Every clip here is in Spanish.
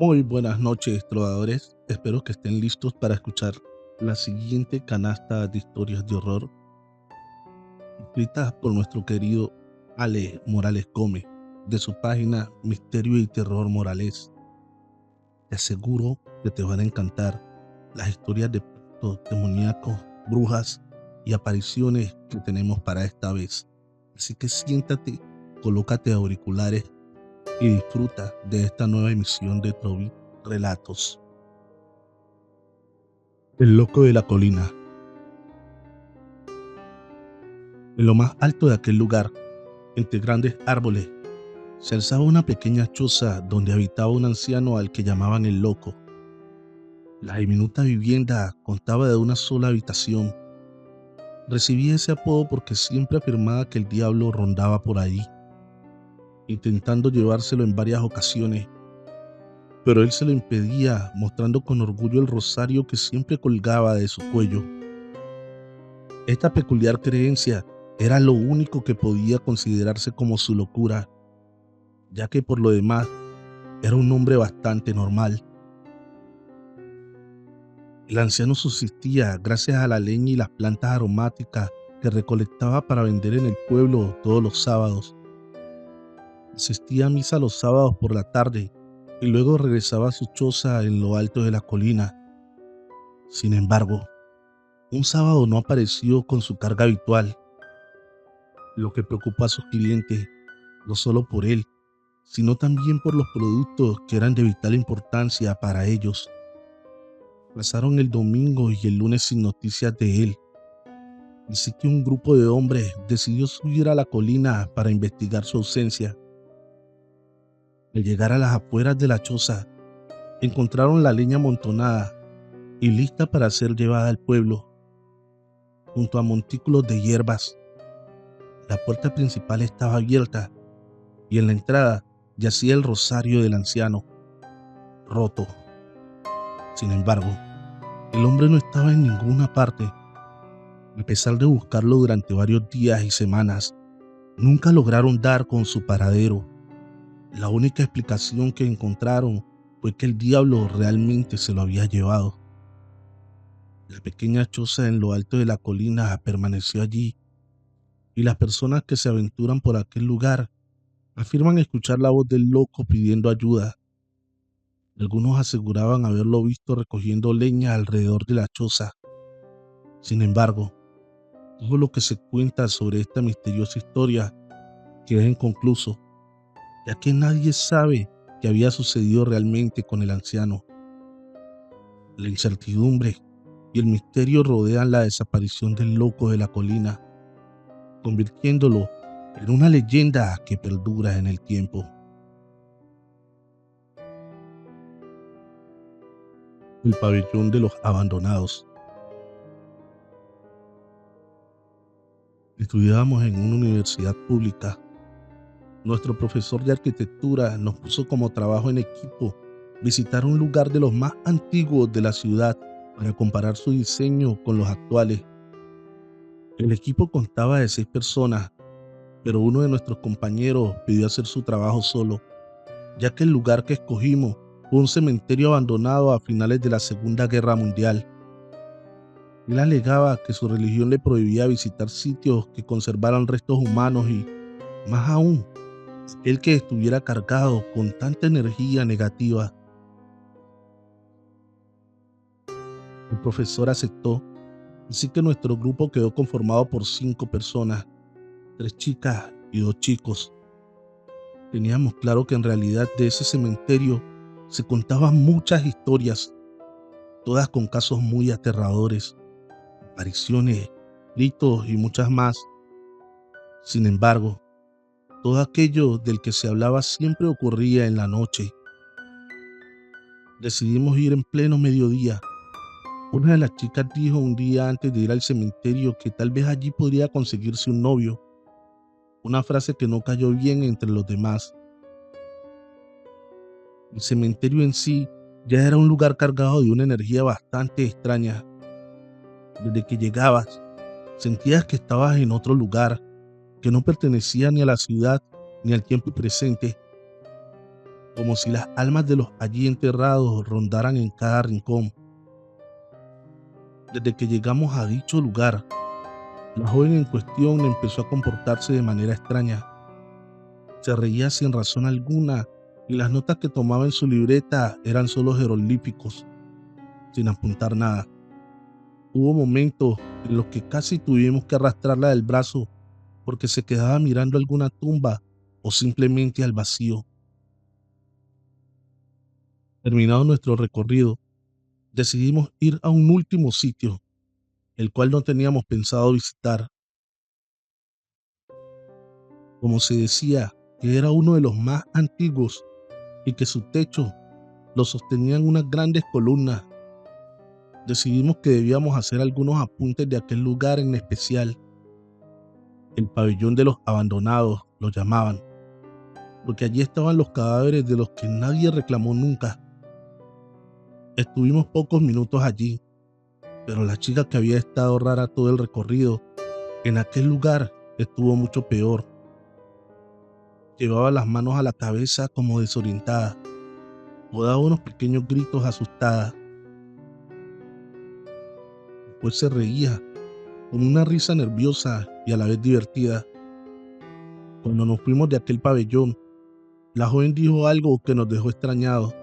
Muy buenas noches, trovadores. Espero que estén listos para escuchar la siguiente canasta de historias de horror, escritas por nuestro querido Ale Morales Gómez, de su página Misterio y Terror Morales. Te aseguro que te van a encantar las historias de pactos demoníacos, brujas y apariciones que tenemos para esta vez. Así que siéntate, colócate auriculares y disfruta de esta nueva emisión de Trovit Relatos. El loco de la colina. En lo más alto de aquel lugar, entre grandes árboles, se alzaba una pequeña choza donde habitaba un anciano al que llamaban el loco. La diminuta vivienda contaba de una sola habitación. Recibía ese apodo porque siempre afirmaba que el diablo rondaba por allí, intentando llevárselo en varias ocasiones, pero él se lo impedía, mostrando con orgullo el rosario que siempre colgaba de su cuello. Esta peculiar creencia era lo único que podía considerarse como su locura, ya que por lo demás era un hombre bastante normal. El anciano subsistía gracias a la leña y las plantas aromáticas que recolectaba para vender en el pueblo todos los sábados. Asistía a misa los sábados por la tarde y luego regresaba a su choza en lo alto de la colina. Sin embargo, un sábado no apareció con su carga habitual, lo que preocupó a sus clientes, no solo por él, sino también por los productos que eran de vital importancia para ellos. Pasaron el domingo y el lunes sin noticias de él, así que un grupo de hombres decidió subir a la colina para investigar su ausencia. Al llegar a las afueras de la choza, encontraron la leña amontonada y lista para ser llevada al pueblo, junto a montículos de hierbas. La puerta principal estaba abierta y en la entrada yacía el rosario del anciano, roto. Sin embargo, el hombre no estaba en ninguna parte. A pesar de buscarlo durante varios días y semanas, nunca lograron dar con su paradero. La única explicación que encontraron fue que el diablo realmente se lo había llevado. La pequeña choza en lo alto de la colina permaneció allí, y las personas que se aventuran por aquel lugar afirman escuchar la voz del loco pidiendo ayuda. Algunos aseguraban haberlo visto recogiendo leña alrededor de la choza. Sin embargo, todo lo que se cuenta sobre esta misteriosa historia queda inconcluso, ya que nadie sabe qué había sucedido realmente con el anciano. La incertidumbre y el misterio rodean la desaparición del loco de la colina, convirtiéndolo en una leyenda que perdura en el tiempo. El pabellón de los abandonados. Estudiábamos en una universidad pública. Nuestro profesor de arquitectura nos puso como trabajo en equipo visitar un lugar de los más antiguos de la ciudad para comparar su diseño con los actuales. El equipo constaba de 6 personas, pero uno de nuestros compañeros pidió hacer su trabajo solo, ya que el lugar que escogimos fue un cementerio abandonado a finales de la Segunda Guerra Mundial. Él alegaba que su religión le prohibía visitar sitios que conservaran restos humanos y, más aún, el que estuviera cargado con tanta energía negativa. El profesor aceptó, así que nuestro grupo quedó conformado por 5 personas, 3 chicas y 2 chicos. Teníamos claro que en realidad de ese cementerio se contaban muchas historias, todas con casos muy aterradores, apariciones, gritos y muchas más. Sin embargo, todo aquello del que se hablaba siempre ocurría en la noche. Decidimos ir en pleno mediodía. Una de las chicas dijo un día antes de ir al cementerio que tal vez allí podría conseguirse un novio, una frase que no cayó bien entre los demás. El cementerio en sí ya era un lugar cargado de una energía bastante extraña. Desde que llegabas, sentías que estabas en otro lugar, que no pertenecía ni a la ciudad ni al tiempo presente. como si las almas de los allí enterrados rondaran en cada rincón. Desde que llegamos a dicho lugar, la joven en cuestión empezó a comportarse de manera extraña. Se reía sin razón alguna y las notas que tomaba en su libreta eran solo jeroglíficos, sin apuntar nada. Hubo momentos en los que casi tuvimos que arrastrarla del brazo porque se quedaba mirando alguna tumba o simplemente al vacío. Terminado nuestro recorrido, decidimos ir a un último sitio, el cual no teníamos pensado visitar. Como se decía que era uno de los más antiguos y que su techo lo sostenían unas grandes columnas, decidimos que debíamos hacer algunos apuntes de aquel lugar en especial. El pabellón de los abandonados lo llamaban, porque allí estaban los cadáveres de los que nadie reclamó nunca. Estuvimos pocos minutos allí, pero la chica que había estado rara todo el recorrido, en aquel lugar estuvo mucho peor. Llevaba las manos a la cabeza como desorientada, o daba unos pequeños gritos asustada. Después se reía, con una risa nerviosa y a la vez divertida. Cuando nos fuimos de aquel pabellón, la joven dijo algo que nos dejó extrañados,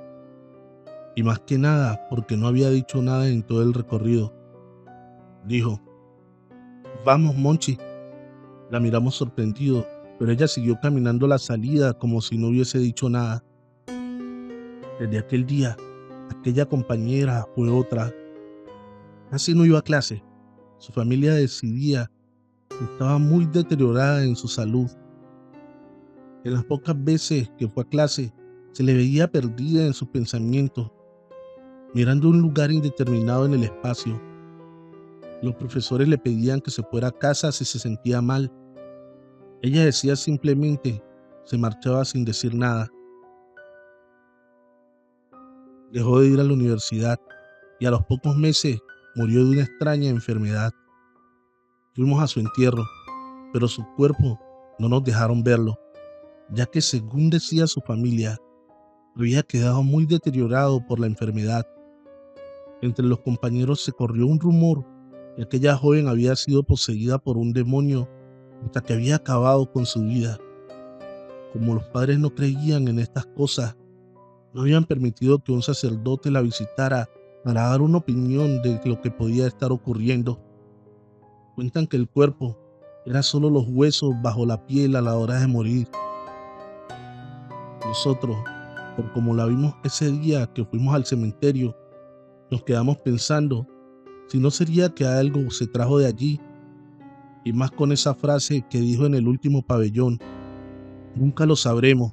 y más que nada porque no había dicho nada en todo el recorrido. Dijo: "Vamos, Monchi". La miramos sorprendidos, pero ella siguió caminando a la salida como si no hubiese dicho nada. Desde aquel día, aquella compañera fue otra. Casi no iba a clase. Su familia decidía que estaba muy deteriorada en su salud. En las pocas veces que fue a clase, se le veía perdida en sus pensamientos, mirando un lugar indeterminado en el espacio. Los profesores le pedían que se fuera a casa si se sentía mal. Ella decía simplemente, se marchaba sin decir nada. Dejó de ir a la universidad y a los pocos meses murió de una extraña enfermedad. Fuimos a su entierro, pero su cuerpo no nos dejaron verlo, ya que según decía su familia, había quedado muy deteriorado por la enfermedad. Entre los compañeros se corrió un rumor de que aquella joven había sido poseída por un demonio hasta que había acabado con su vida. Como los padres no creían en estas cosas, no habían permitido que un sacerdote la visitara para dar una opinión de lo que podía estar ocurriendo. Cuentan que el cuerpo era solo los huesos bajo la piel a la hora de morir. Nosotros, por como la vimos ese día que fuimos al cementerio, nos quedamos pensando si no sería que algo se trajo de allí, y más con esa frase que dijo en el último pabellón. Nunca lo sabremos,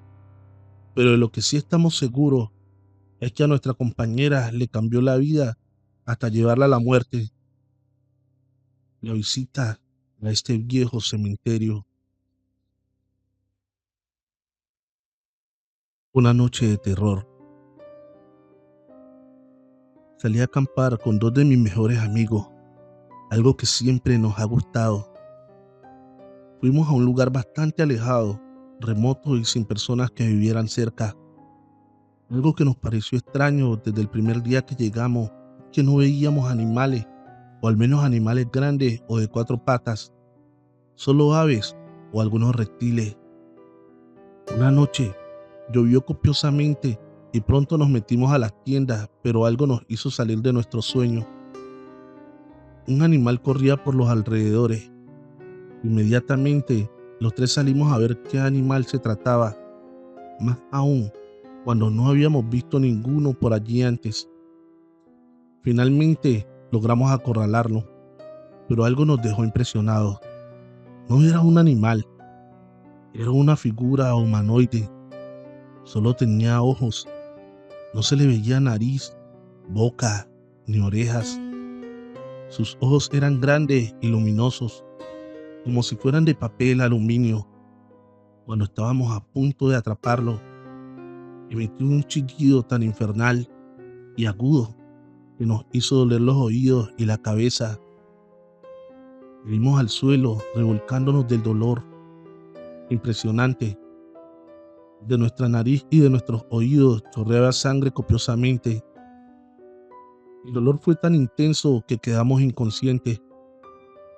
pero de lo que sí estamos seguros es que a nuestra compañera le cambió la vida hasta llevarla a la muerte. La visita a este viejo cementerio. Una noche de terror. Salí a acampar con dos de mis mejores amigos, algo que siempre nos ha gustado. Fuimos a un lugar bastante alejado, remoto y sin personas que vivieran cerca. Algo que nos pareció extraño desde el primer día que llegamos, que no veíamos animales, o al menos animales grandes o de cuatro patas, solo aves o algunos reptiles. Una noche llovió copiosamente y pronto nos metimos a las tiendas, pero algo nos hizo salir de nuestro sueño. Un animal corría por los alrededores. Inmediatamente los tres salimos a ver qué animal se trataba, más aún cuando no habíamos visto ninguno por allí antes. Finalmente logramos acorralarlo, pero algo nos dejó impresionados. No era un animal, era una figura humanoide. Solo tenía ojos, no se le veía nariz, boca ni orejas. Sus ojos eran grandes y luminosos, como si fueran de papel aluminio. Cuando estábamos a punto de atraparlo, emitió un chillido tan infernal y agudo que nos hizo doler los oídos y la cabeza. Caímos al suelo revolcándonos del dolor. Impresionante. De nuestra nariz y de nuestros oídos chorreaba sangre copiosamente. El dolor fue tan intenso que quedamos inconscientes.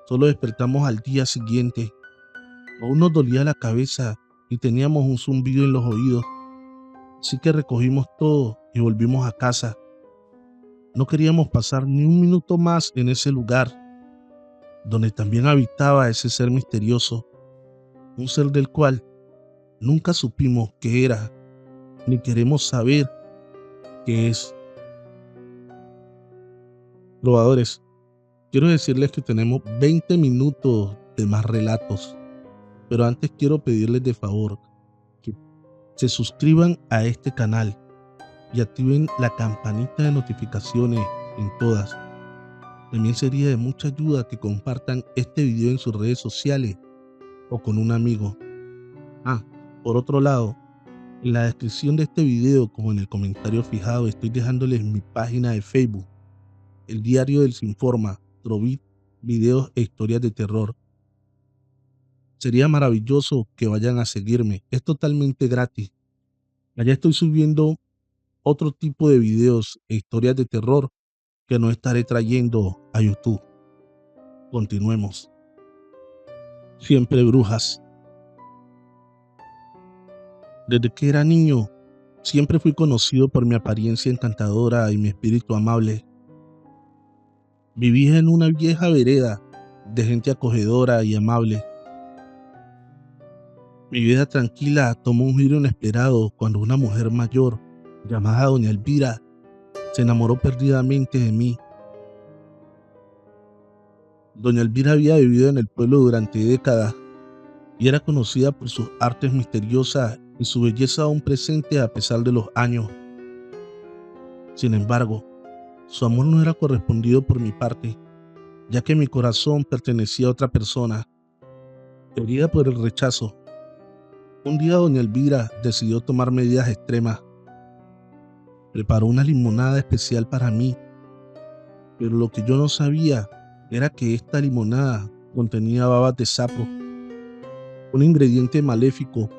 Solo despertamos al día siguiente. Aún nos dolía la cabeza y teníamos un zumbido en los oídos. Así que recogimos todo y volvimos a casa. No queríamos pasar ni un minuto más en ese lugar, donde también habitaba ese ser misterioso, un ser del cual nunca supimos qué era, ni queremos saber qué es. Probadores, quiero decirles que tenemos 20 minutos de más relatos, pero antes quiero pedirles de favor que se suscriban a este canal y activen la campanita de notificaciones en todas. También sería de mucha ayuda que compartan este video en sus redes sociales o con un amigo. Por otro lado, en la descripción de este video como en el comentario fijado estoy dejándoles mi página de Facebook, El Diario del Sinforma, Trovit, videos e historias de terror. Sería maravilloso que vayan a seguirme, es totalmente gratis. Allá estoy subiendo otro tipo de videos e historias de terror que no estaré trayendo a YouTube. Continuemos. Siempre brujas. Desde que era niño, siempre fui conocido por mi apariencia encantadora y mi espíritu amable. Vivía en una vieja vereda de gente acogedora y amable. Mi vida tranquila tomó un giro inesperado cuando una mujer mayor, llamada Doña Elvira, se enamoró perdidamente de mí. Doña Elvira había vivido en el pueblo durante décadas y era conocida por sus artes misteriosas y su belleza aún presente a pesar de los años. Sin embargo, su amor no era correspondido por mi parte, ya que mi corazón pertenecía a otra persona. Herida por el rechazo, un día doña Elvira decidió tomar medidas extremas. Preparó una limonada especial para mí, pero lo que yo no sabía era que esta limonada contenía babas de sapo, un ingrediente maléfico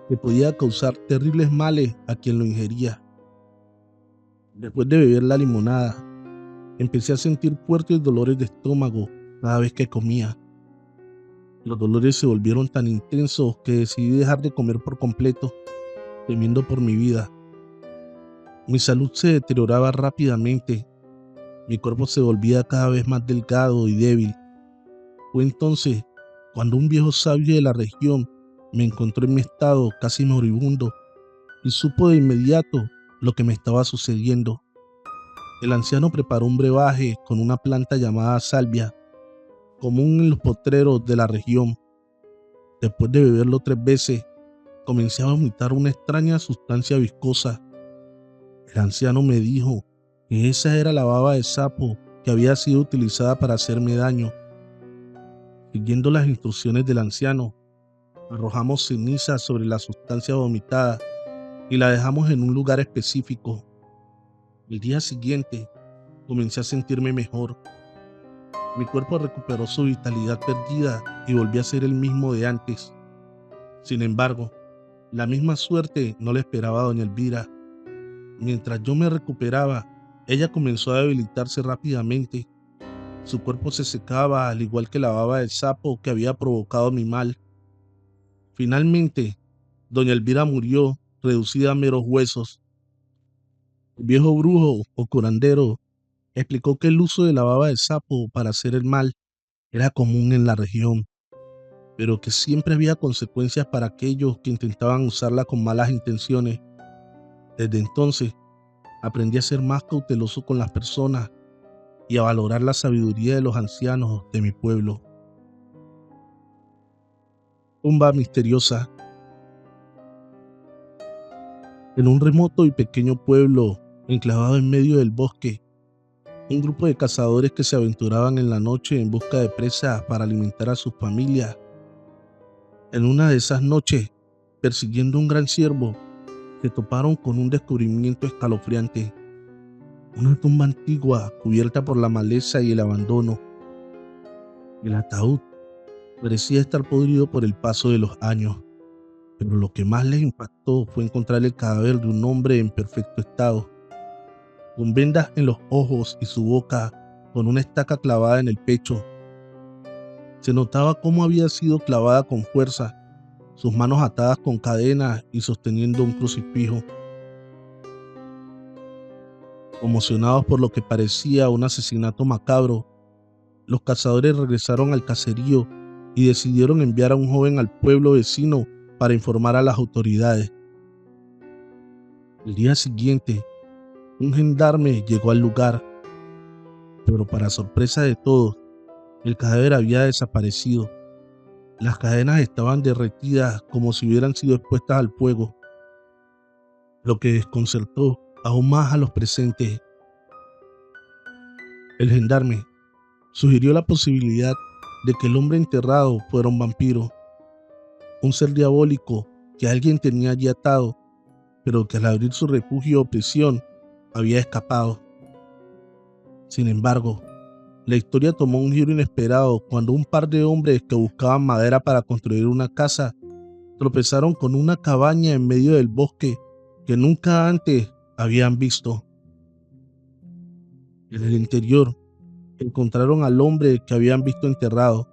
que podía causar terribles males a quien lo ingería. Después de beber la limonada, empecé a sentir fuertes dolores de estómago cada vez que comía. Los dolores se volvieron tan intensos que decidí dejar de comer por completo, temiendo por mi vida. Mi salud se deterioraba rápidamente, mi cuerpo se volvía cada vez más delgado y débil. Fue entonces cuando un viejo sabio de la región me encontró en mi estado casi moribundo y supo de inmediato lo que me estaba sucediendo. El anciano preparó un brebaje con una planta llamada salvia, común en los potreros de la región. Después de beberlo 3 veces, comencé a vomitar una extraña sustancia viscosa. El anciano me dijo que esa era la baba de sapo que había sido utilizada para hacerme daño. Siguiendo las instrucciones del anciano, arrojamos ceniza sobre la sustancia vomitada y la dejamos en un lugar específico. El día siguiente, comencé a sentirme mejor. Mi cuerpo recuperó su vitalidad perdida y volví a ser el mismo de antes. Sin embargo, la misma suerte no le esperaba a doña Elvira. Mientras yo me recuperaba, ella comenzó a debilitarse rápidamente. Su cuerpo se secaba al igual que la baba del sapo que había provocado mi mal. Finalmente, doña Elvira murió, reducida a meros huesos. El viejo brujo o curandero explicó que el uso de la baba del sapo para hacer el mal era común en la región, pero que siempre había consecuencias para aquellos que intentaban usarla con malas intenciones. Desde entonces, aprendí a ser más cauteloso con las personas y a valorar la sabiduría de los ancianos de mi pueblo. Tumba misteriosa. En un remoto y pequeño pueblo enclavado en medio del bosque, un grupo de cazadores que se aventuraban en la noche en busca de presas para alimentar a sus familias. En una de esas noches, persiguiendo un gran ciervo, se toparon con un descubrimiento escalofriante: una tumba antigua cubierta por la maleza y el abandono. El ataúd parecía estar podrido por el paso de los años. pero lo que más les impactó fue encontrar el cadáver de un hombre en perfecto estado, con vendas en los ojos y su boca, con una estaca clavada en el pecho. Se notaba cómo había sido clavada con fuerza, sus manos atadas con cadenas y sosteniendo un crucifijo. Conmocionados por lo que parecía un asesinato macabro, los cazadores regresaron al caserío y decidieron enviar a un joven al pueblo vecino para informar a las autoridades. El día siguiente, un gendarme llegó al lugar, pero para sorpresa de todos, el cadáver había desaparecido. Las cadenas estaban derretidas como si hubieran sido expuestas al fuego, lo que desconcertó aún más a los presentes. El gendarme sugirió la posibilidad de que el hombre enterrado fuera un vampiro, un ser diabólico que alguien tenía allí atado, pero que al abrir su refugio o prisión había escapado. Sin embargo, la historia tomó un giro inesperado cuando un par de hombres que buscaban madera para construir una casa tropezaron con una cabaña en medio del bosque que nunca antes habían visto. En el interior encontraron al hombre que habían visto enterrado,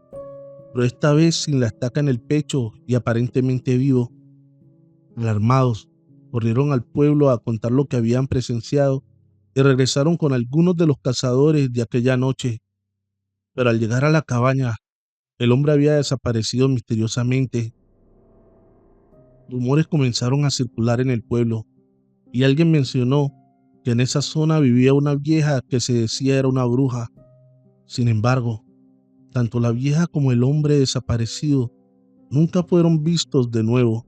pero esta vez sin la estaca en el pecho y aparentemente vivo. Alarmados, corrieron al pueblo a contar lo que habían presenciado y regresaron con algunos de los cazadores de aquella noche. Pero al llegar a la cabaña, el hombre había desaparecido misteriosamente. Rumores comenzaron a circular en el pueblo y alguien mencionó que en esa zona vivía una vieja que se decía era una bruja. Sin embargo, tanto la vieja como el hombre desaparecido nunca fueron vistos de nuevo.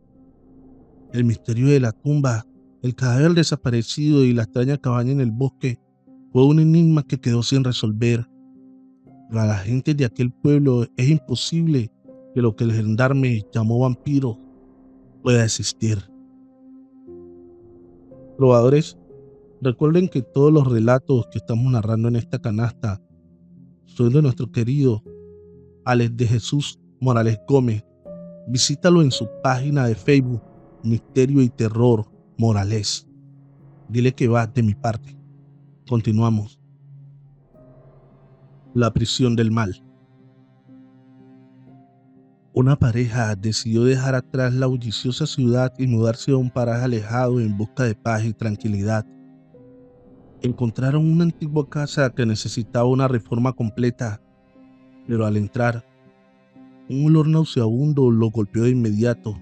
El misterio de la tumba, el cadáver desaparecido y la extraña cabaña en el bosque fue un enigma que quedó sin resolver. Para la gente de aquel pueblo es imposible que lo que el gendarme llamó vampiro pueda existir. Probadores, recuerden que todos los relatos que estamos narrando en esta canasta son de nuestro querido Alex de Jesús Morales Gómez. Visítalo en su página de Facebook, Misterio y Terror Morales. Dile que va de mi parte. Continuamos. La prisión del mal. Una pareja decidió dejar atrás la bulliciosa ciudad y mudarse a un paraje alejado en busca de paz y tranquilidad. Encontraron una antigua casa que necesitaba una reforma completa, pero al entrar, un olor nauseabundo los golpeó de inmediato,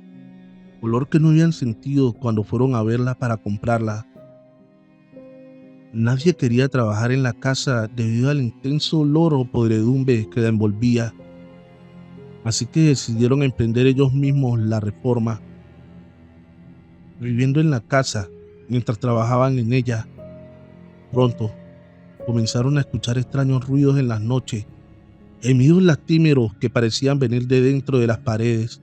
olor que no habían sentido cuando fueron a verla para comprarla. Nadie quería trabajar en la casa debido al intenso olor o podredumbre que la envolvía, así que decidieron emprender ellos mismos la reforma. Viviendo en la casa mientras trabajaban en ella, pronto comenzaron a escuchar extraños ruidos en las noches, gemidos lastimeros que parecían venir de dentro de las paredes.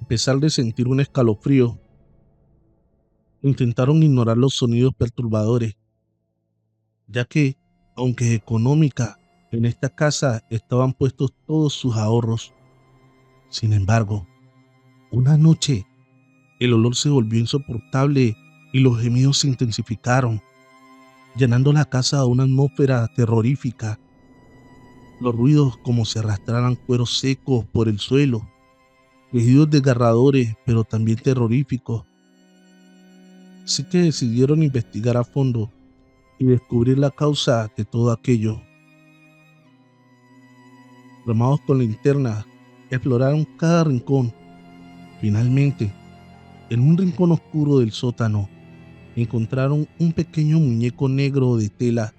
A pesar de sentir un escalofrío, intentaron ignorar los sonidos perturbadores, ya que, aunque económica, en esta casa estaban puestos todos sus ahorros. Sin embargo, una noche, el olor se volvió insoportable y los gemidos se intensificaron, llenando la casa de una atmósfera terrorífica. Los ruidos como si arrastraran cueros secos por el suelo, quejidos desgarradores pero también terroríficos. Así que decidieron investigar a fondo y descubrir la causa de todo aquello. Armados con linternas, exploraron cada rincón. Finalmente, en un rincón oscuro del sótano, encontraron un pequeño muñeco negro de tela,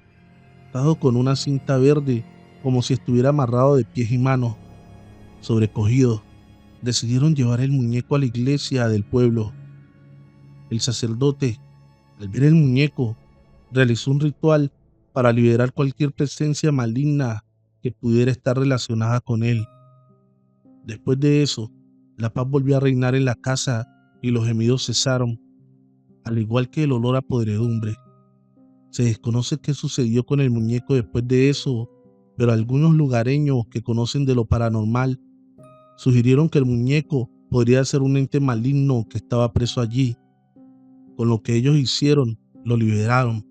atado con una cinta verde como si estuviera amarrado de pies y manos. Sobrecogidos, decidieron llevar el muñeco a la iglesia del pueblo. El sacerdote, al ver el muñeco, realizó un ritual para liberar cualquier presencia maligna que pudiera estar relacionada con él. Después de eso, la paz volvió a reinar en la casa y los gemidos cesaron, al igual que el olor a podredumbre. Se desconoce qué sucedió con el muñeco después de eso, pero algunos lugareños que conocen de lo paranormal sugirieron que el muñeco podría ser un ente maligno que estaba preso allí. Con lo que ellos hicieron, lo liberaron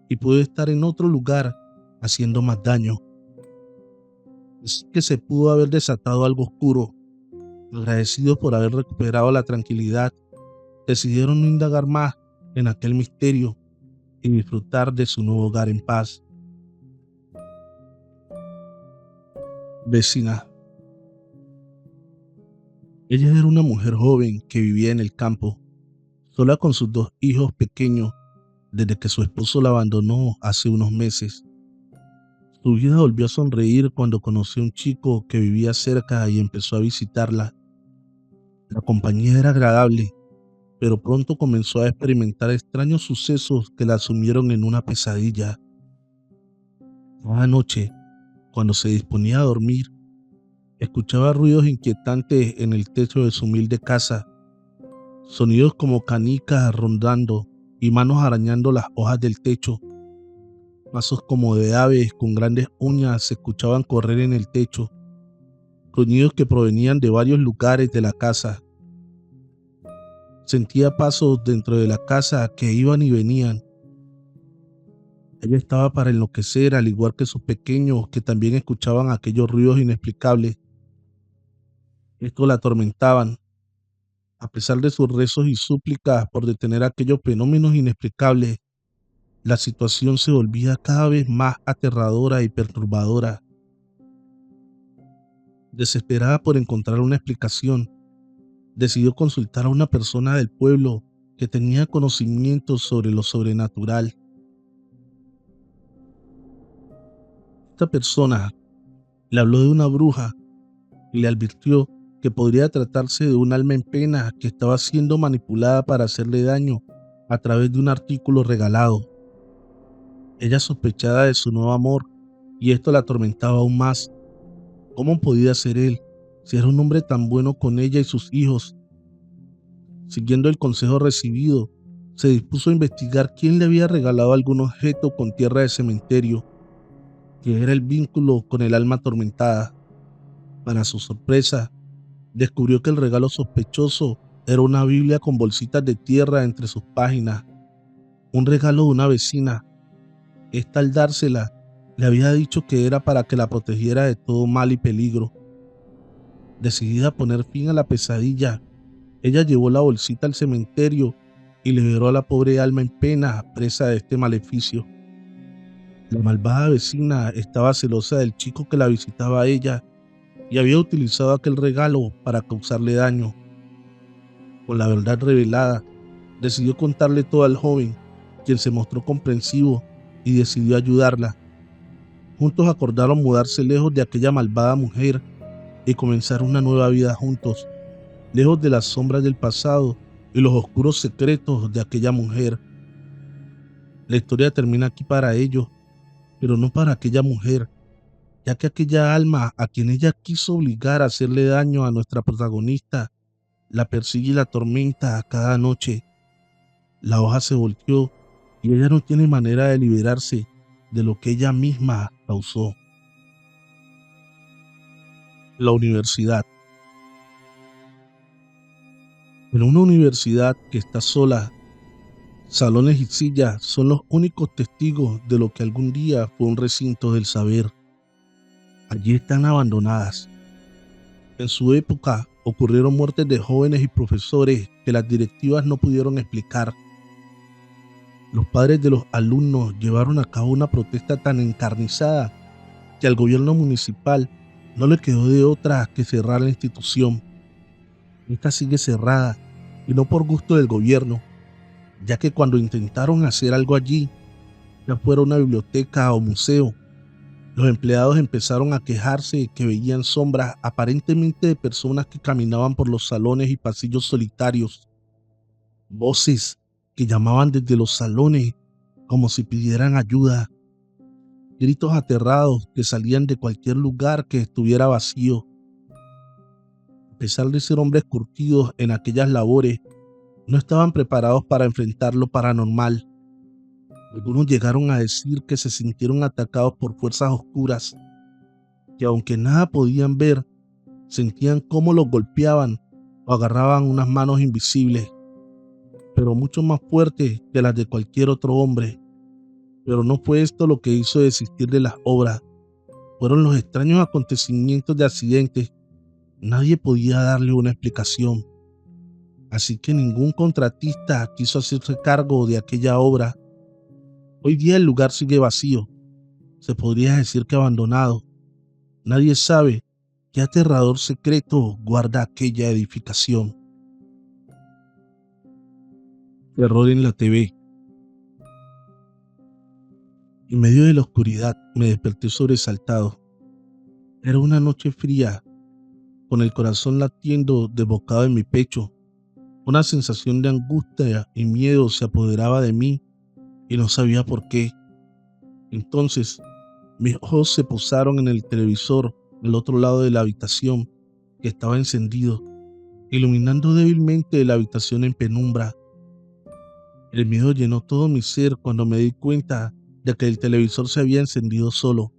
y pudo estar en otro lugar haciendo más daño. Así que se pudo haber desatado algo oscuro. Agradecidos por haber recuperado la tranquilidad, decidieron no indagar más en aquel misterio y disfrutar de su nuevo hogar en paz. Vecina. Ella era una mujer joven que vivía en el campo, sola con sus dos hijos pequeños desde que su esposo la abandonó hace unos meses. Su vida volvió a sonreír cuando conoció a un chico que vivía cerca y empezó a visitarla. La compañía era agradable, pero pronto comenzó a experimentar extraños sucesos que la sumieron en una pesadilla. Cada noche, cuando se disponía a dormir, escuchaba ruidos inquietantes en el techo de su humilde casa, sonidos como canicas rondando y manos arañando las hojas del techo. Pasos como de aves con grandes uñas se escuchaban correr en el techo, gruñidos que provenían de varios lugares de la casa. Sentía pasos dentro de la casa que iban y venían. Ella estaba para enloquecer, al igual que sus pequeños, que también escuchaban aquellos ruidos inexplicables. Estos la atormentaban. A pesar de sus rezos y súplicas por detener aquellos fenómenos inexplicables, la situación se volvía cada vez más aterradora y perturbadora. Desesperada por encontrar una explicación, decidió consultar a una persona del pueblo que tenía conocimientos sobre lo sobrenatural. Esta persona le habló de una bruja y le advirtió que podría tratarse de un alma en pena que estaba siendo manipulada para hacerle daño a través de un artículo regalado. Ella sospechaba de su nuevo amor y esto la atormentaba aún más. ¿Cómo podía ser él si era un hombre tan bueno con ella y sus hijos? Siguiendo el consejo recibido, se dispuso a investigar quién le había regalado algún objeto con tierra de cementerio, que era el vínculo con el alma atormentada. Para su sorpresa, descubrió que el regalo sospechoso era una Biblia con bolsitas de tierra entre sus páginas, un regalo de una vecina. Esta, al dársela, le había dicho que era para que la protegiera de todo mal y peligro. Decidida a poner fin a la pesadilla, ella llevó la bolsita al cementerio y liberó a la pobre alma en pena, presa de este maleficio. La malvada vecina estaba celosa del chico que la visitaba a ella y había utilizado aquel regalo para causarle daño. Con la verdad revelada, decidió contarle todo al joven, quien se mostró comprensivo y decidió ayudarla. Juntos acordaron mudarse lejos de aquella malvada mujer y comenzar una nueva vida juntos, lejos de las sombras del pasado y los oscuros secretos de aquella mujer. La historia termina aquí para ellos, pero no para aquella mujer, ya que aquella alma a quien ella quiso obligar a hacerle daño a nuestra protagonista la persigue y la atormenta a cada noche. La hoja se volteó y ella no tiene manera de liberarse de lo que ella misma causó. La universidad. En una universidad que está sola, salones y sillas son los únicos testigos de lo que algún día fue un recinto del saber. Allí están abandonadas. En su época ocurrieron muertes de jóvenes y profesores que las directivas no pudieron explicar. Los padres de los alumnos llevaron a cabo una protesta tan encarnizada que al gobierno municipal no le quedó de otra que cerrar la institución. Esta sigue cerrada y no por gusto del gobierno, ya que cuando intentaron hacer algo allí, ya fuera una biblioteca o museo, los empleados empezaron a quejarse que veían sombras aparentemente de personas que caminaban por los salones y pasillos solitarios, voces que llamaban desde los salones como si pidieran ayuda, gritos aterrados que salían de cualquier lugar que estuviera vacío. A pesar de ser hombres curtidos en aquellas labores, no estaban preparados para enfrentar lo paranormal. Algunos llegaron a decir que se sintieron atacados por fuerzas oscuras, que aunque nada podían ver, sentían cómo los golpeaban o agarraban unas manos invisibles, pero mucho más fuertes que las de cualquier otro hombre. Pero no fue esto lo que hizo desistir de las obras, fueron los extraños acontecimientos de accidentes. Nadie podía darle una explicación, así que ningún contratista quiso hacerse cargo de aquella obra. Hoy día el lugar sigue vacío, se podría decir que abandonado. Nadie sabe qué aterrador secreto guarda aquella edificación. Terror en la TV. En medio de la oscuridad me desperté sobresaltado. Era una noche fría, con el corazón latiendo desbocado en mi pecho. Una sensación de angustia y miedo se apoderaba de mí y no sabía por qué. Entonces, mis ojos se posaron en el televisor al otro lado de la habitación, que estaba encendido, iluminando débilmente la habitación en penumbra. El miedo llenó todo mi ser cuando me di cuenta de que el televisor se había encendido solo.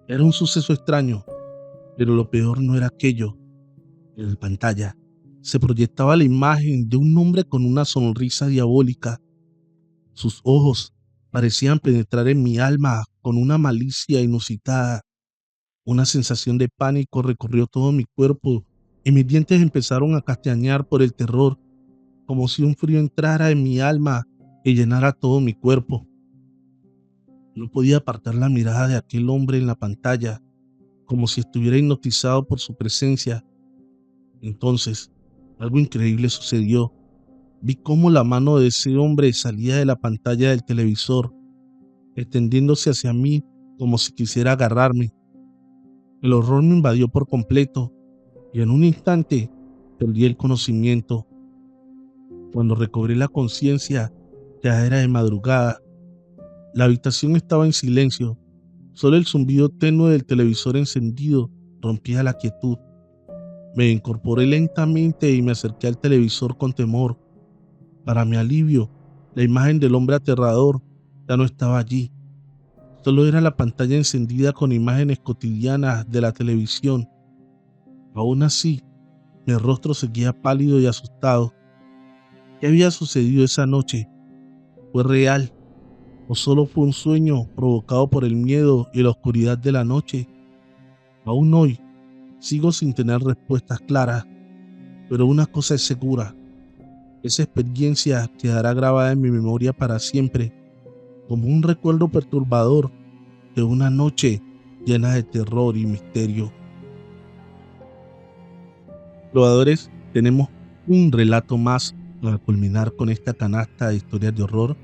Era un suceso extraño, pero lo peor no era aquello. En la pantalla se proyectaba la imagen de un hombre con una sonrisa diabólica. Sus ojos parecían penetrar en mi alma con una malicia inusitada. Una sensación de pánico recorrió todo mi cuerpo y mis dientes empezaron a castañear por el terror, como si un frío entrara en mi alma y llenara todo mi cuerpo. No podía apartar la mirada de aquel hombre en la pantalla, como si estuviera hipnotizado por su presencia. Entonces, algo increíble sucedió. Vi cómo la mano de ese hombre salía de la pantalla del televisor, extendiéndose hacia mí como si quisiera agarrarme. El horror me invadió por completo y en un instante perdí el conocimiento. Cuando recobré la conciencia, ya era de madrugada. La habitación estaba en silencio. Solo el zumbido tenue del televisor encendido rompía la quietud. Me incorporé lentamente y me acerqué al televisor con temor. Para mi alivio, la imagen del hombre aterrador ya no estaba allí. Solo era la pantalla encendida con imágenes cotidianas de la televisión. Aún así, mi rostro seguía pálido y asustado. ¿Qué había sucedido esa noche? ¿Fue real o solo fue un sueño provocado por el miedo y la oscuridad de la noche? Aún hoy sigo sin tener respuestas claras, pero una cosa es segura: esa experiencia quedará grabada en mi memoria para siempre, como un recuerdo perturbador de una noche llena de terror y misterio. Probadores, tenemos un relato más para culminar con esta canasta de historias de horror.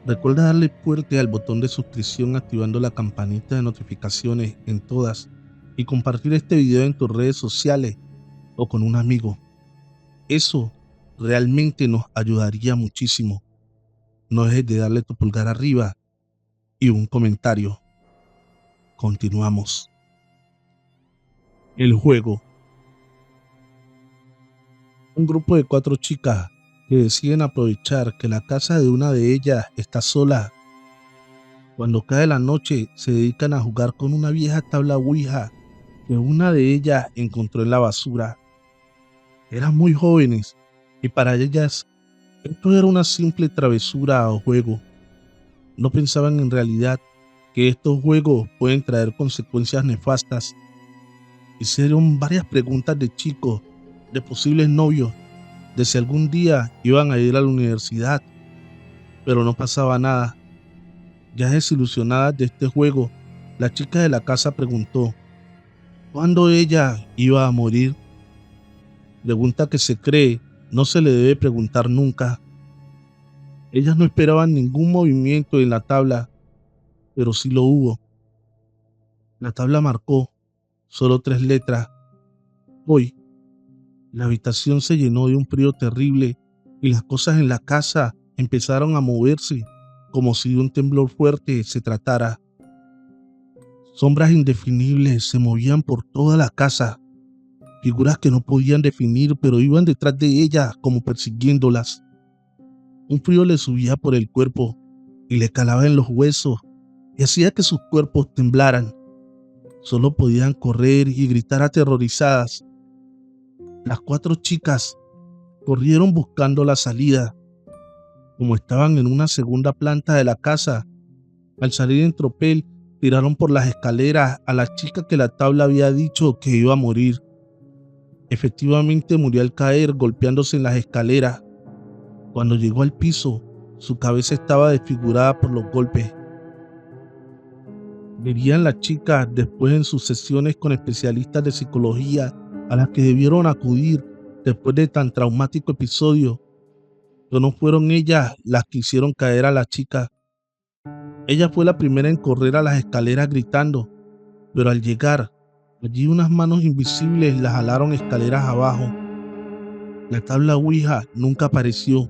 Recuerda darle fuerte al botón de suscripción activando la campanita de notificaciones en todas y compartir este video en tus redes sociales o con un amigo. Eso realmente nos ayudaría muchísimo. No dejes de darle tu pulgar arriba y un comentario. Continuamos. El juego. Un grupo de 4 chicas que deciden aprovechar que la casa de una de ellas está sola. Cuando cae la noche, se dedican a jugar con una vieja tabla Ouija que una de ellas encontró en la basura. Eran muy jóvenes y para ellas esto era una simple travesura o juego. No pensaban en realidad que estos juegos pueden traer consecuencias nefastas. Hicieron varias preguntas de chicos, de posibles novios, de si algún día iban a ir a la universidad, pero no pasaba nada. Ya desilusionadas de este juego, la chica de la casa preguntó ¿cuándo ella iba a morir? Pregunta que se cree no se le debe preguntar nunca. Ellas no esperaban ningún movimiento en la tabla, pero sí lo hubo. La tabla marcó solo 3 letras: hoy. La habitación se llenó de un frío terrible y las cosas en la casa empezaron a moverse como si de un temblor fuerte se tratara. Sombras indefinibles se movían por toda la casa, figuras que no podían definir pero iban detrás de ellas como persiguiéndolas. Un frío le subía por el cuerpo y le calaba en los huesos y hacía que sus cuerpos temblaran. Solo podían correr y gritar aterrorizadas. Las 4 chicas corrieron buscando la salida. Como estaban en una segunda planta de la casa, al salir en tropel, tiraron por las escaleras a la chica que la tabla había dicho que iba a morir. Efectivamente murió al caer, golpeándose en las escaleras. Cuando llegó al piso, su cabeza estaba desfigurada por los golpes. Verían las chicas después en sus sesiones con especialistas de psicología a las que debieron acudir después de tan traumático episodio, pero no fueron ellas las que hicieron caer a la chica. Ella fue la primera en correr a las escaleras gritando, pero al llegar, allí unas manos invisibles la jalaron escaleras abajo. La tabla Ouija nunca apareció.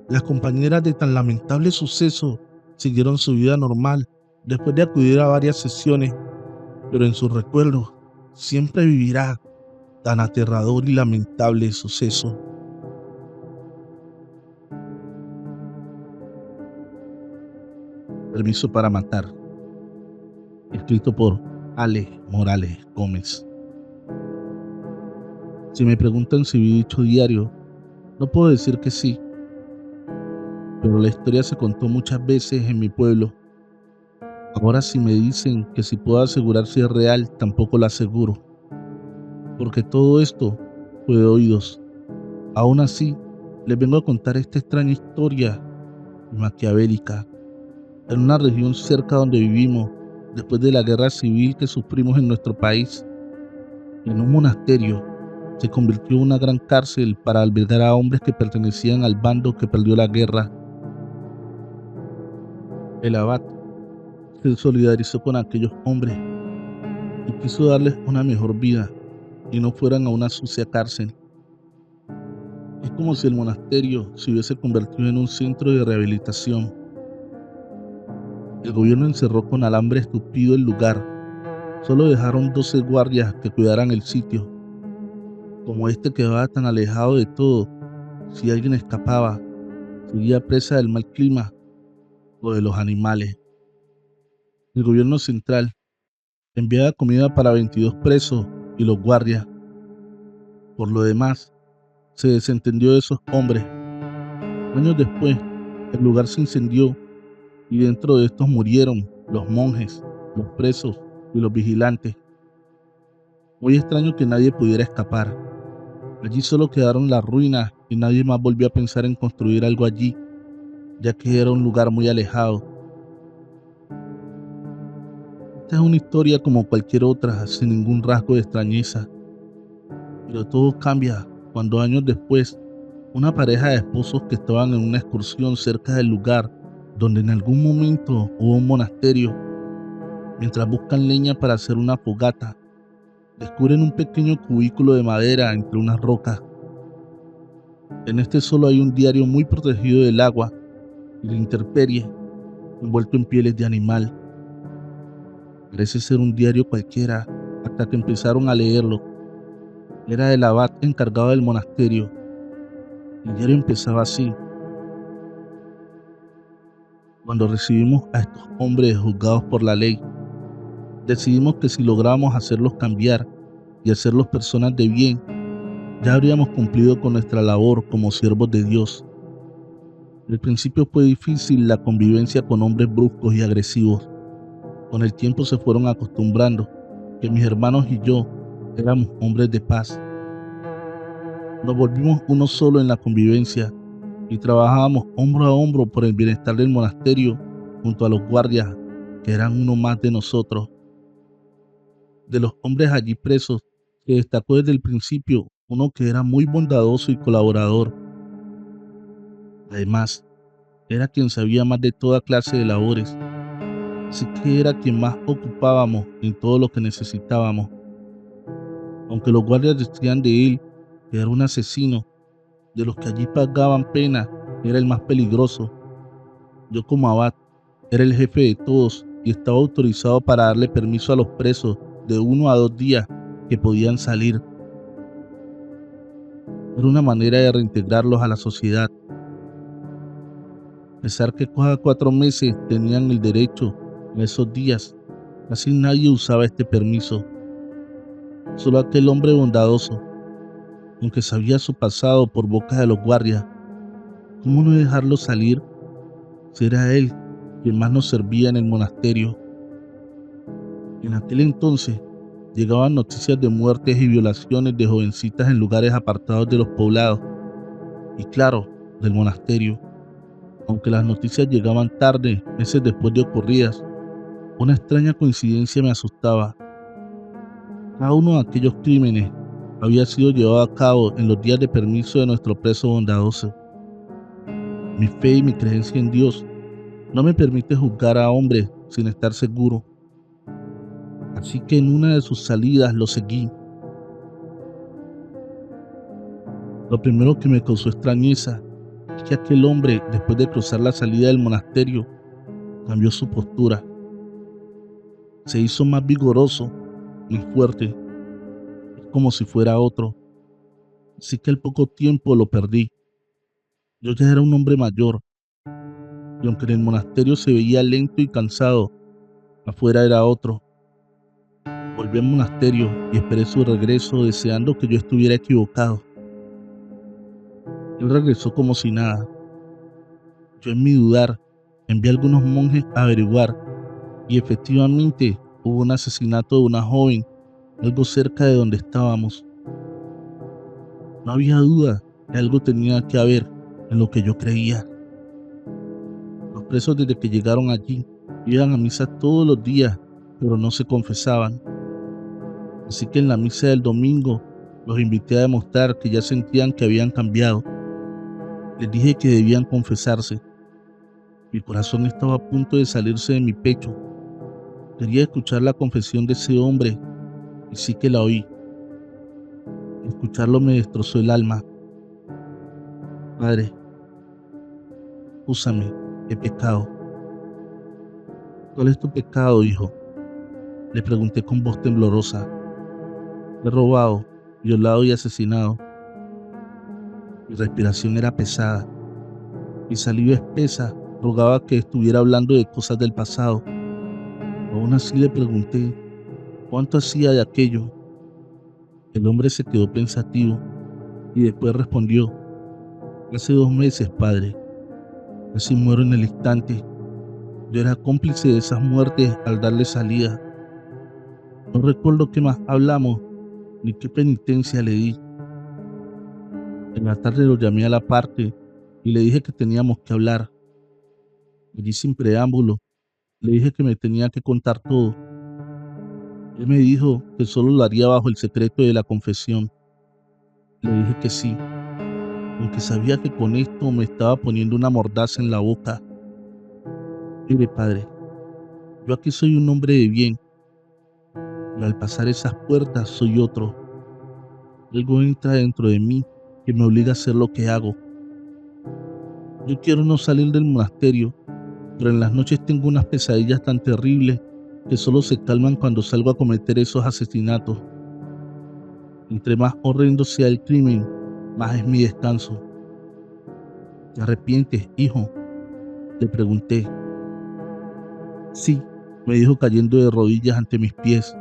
Las compañeras de tan lamentable suceso siguieron su vida normal después de acudir a varias sesiones, pero en sus recuerdos siempre vivirá tan aterrador y lamentable suceso. Permiso para matar, escrito por Ale Morales Gómez. Si me preguntan si vi dicho diario, no puedo decir que sí, pero la historia se contó muchas veces en mi pueblo. Ahora si me dicen que si puedo asegurar si es real, tampoco lo aseguro, porque todo esto fue de oídos. Aún así, les vengo a contar esta extraña historia maquiavélica en una región cerca donde vivimos después de la guerra civil que sufrimos en nuestro país. En un monasterio se convirtió en una gran cárcel para albergar a hombres que pertenecían al bando que perdió la guerra. El abad se solidarizó con aquellos hombres y quiso darles una mejor vida y no fueran a una sucia cárcel. Es como si el monasterio se hubiese convertido en un centro de rehabilitación. El gobierno encerró con alambre tupido el lugar. Solo dejaron 12 guardias que cuidaran el sitio. Como este quedaba tan alejado de todo, si alguien escapaba, sería presa del mal clima o de los animales. El gobierno central enviaba comida para 22 presos y los guardias. Por lo demás, se desentendió de esos hombres. Años después, el lugar se incendió y dentro de estos murieron los monjes, los presos y los vigilantes. Muy extraño que nadie pudiera escapar. Allí solo quedaron las ruinas y nadie más volvió a pensar en construir algo allí, ya que era un lugar muy alejado. Esta es una historia como cualquier otra, sin ningún rasgo de extrañeza. Pero todo cambia cuando años después, una pareja de esposos que estaban en una excursión cerca del lugar donde en algún momento hubo un monasterio, mientras buscan leña para hacer una fogata, descubren un pequeño cubículo de madera entre unas rocas. En este solo hay un diario muy protegido del agua y la intemperie, envuelto en pieles de animal. Parece ser un diario cualquiera, hasta que empezaron a leerlo. Era del abad encargado del monasterio. El diario empezaba así: cuando recibimos a estos hombres juzgados por la ley, decidimos que si logramos hacerlos cambiar y hacerlos personas de bien, ya habríamos cumplido con nuestra labor como siervos de Dios. Al principio fue difícil la convivencia con hombres bruscos y agresivos. Con el tiempo se fueron acostumbrando que mis hermanos y yo éramos hombres de paz. Nos volvimos uno solo en la convivencia y trabajábamos hombro a hombro por el bienestar del monasterio junto a los guardias que eran uno más de nosotros. De los hombres allí presos, se destacó desde el principio uno que era muy bondadoso y colaborador. Además, era quien sabía más de toda clase de labores, así que era quien más ocupábamos en todo lo que necesitábamos. Aunque los guardias decían de él que era un asesino, de los que allí pagaban pena, era el más peligroso. Yo como abad era el jefe de todos y estaba autorizado para darle permiso a los presos de 1 a 2 días que podían salir. Era una manera de reintegrarlos a la sociedad. A pesar que cada 4 meses tenían el derecho, en esos días casi nadie usaba este permiso. Solo aquel hombre bondadoso. aunque sabía su pasado por boca de los guardias. ¿Cómo no dejarlo salir si era él quien más nos servía en el monasterio? En aquel entonces llegaban noticias de muertes y violaciones de jovencitas en lugares apartados de los poblados y, claro, del monasterio. Aunque las noticias llegaban tarde, meses después de ocurridas, una extraña coincidencia me asustaba. Cada uno de aquellos crímenes había sido llevado a cabo en los días de permiso de nuestro preso bondadoso. Mi fe y mi creencia en Dios no me permite juzgar a hombres sin estar seguro, así que en una de sus salidas lo seguí. Lo primero que me causó extrañeza es que aquel hombre, después de cruzar la salida del monasterio, cambió su postura. Se hizo más vigoroso, más fuerte, como si fuera otro. Así que al poco tiempo lo perdí. Yo ya era un hombre mayor, y aunque en el monasterio se veía lento y cansado, afuera era otro. Volví al monasterio y esperé su regreso deseando que yo estuviera equivocado. Él regresó como si nada. Yo en mi dudar envié a algunos monjes a averiguar y efectivamente hubo un asesinato de una joven algo cerca de donde estábamos. No había duda que algo tenía que haber en lo que yo creía. Los presos desde que llegaron allí iban a misa todos los días, pero no se confesaban. Así que en la misa del domingo los invité a demostrar que ya sentían que habían cambiado. Les dije que debían confesarse. Mi corazón estaba a punto de salirse de mi pecho. Quería escuchar la confesión de ese hombre y sí que la oí. Escucharlo me destrozó el alma. Padre, úsame, he pecado. ¿Cuál es tu pecado, hijo? Le pregunté con voz temblorosa. He robado, violado y asesinado. Mi respiración era pesada. Mi saliva espesa rogaba que estuviera hablando de cosas del pasado. Aún así le pregunté, ¿cuánto hacía de aquello? El hombre se quedó pensativo y después respondió, hace 2 meses, padre. Casi muero en el instante. Yo era cómplice de esas muertes al darle salida. No recuerdo qué más hablamos ni qué penitencia le di. En la tarde lo llamé a la parte y le dije que teníamos que hablar. Allí sin preámbulo, le dije que me tenía que contar todo. Él me dijo que solo lo haría bajo el secreto de la confesión. Le dije que sí, aunque sabía que con esto me estaba poniendo una mordaza en la boca. Mire, padre, yo aquí soy un hombre de bien, pero al pasar esas puertas soy otro. Algo entra dentro de mí que me obliga a hacer lo que hago. Yo quiero no salir del monasterio, pero en las noches tengo unas pesadillas tan terribles que solo se calman cuando salgo a cometer esos asesinatos. Entre más horrendo sea el crimen, más es mi descanso. ¿Te arrepientes, hijo? Le pregunté. Sí, me dijo cayendo de rodillas ante mis pies.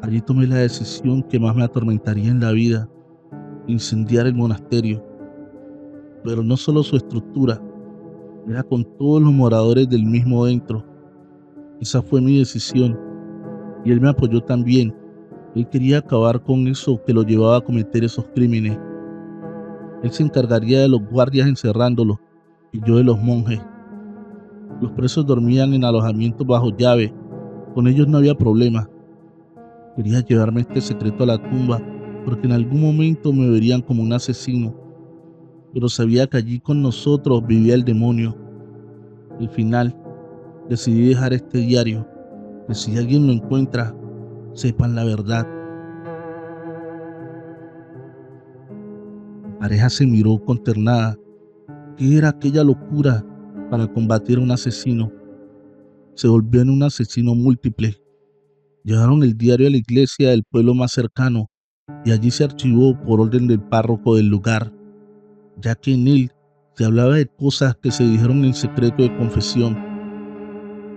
Allí tomé la decisión que más me atormentaría en la vida, incendiar el monasterio. Pero no solo su estructura, era con todos los moradores del mismo dentro. Esa fue mi decisión y él me apoyó también. Él quería acabar con eso que lo llevaba a cometer esos crímenes. Él se encargaría de los guardias encerrándolos y yo de los monjes. Los presos dormían en alojamientos bajo llave. Con ellos no había problema. Quería llevarme este secreto a la tumba porque en algún momento me verían como un asesino. Pero sabía que allí con nosotros vivía el demonio. Al final, decidí dejar este diario, que si alguien lo encuentra, sepan la verdad. La pareja se miró consternada. ¿Qué era aquella locura para combatir a un asesino? Se volvió en un asesino múltiple. Llevaron el diario a la iglesia del pueblo más cercano y allí se archivó por orden del párroco del lugar, ya que en él se hablaba de cosas que se dijeron en secreto de confesión.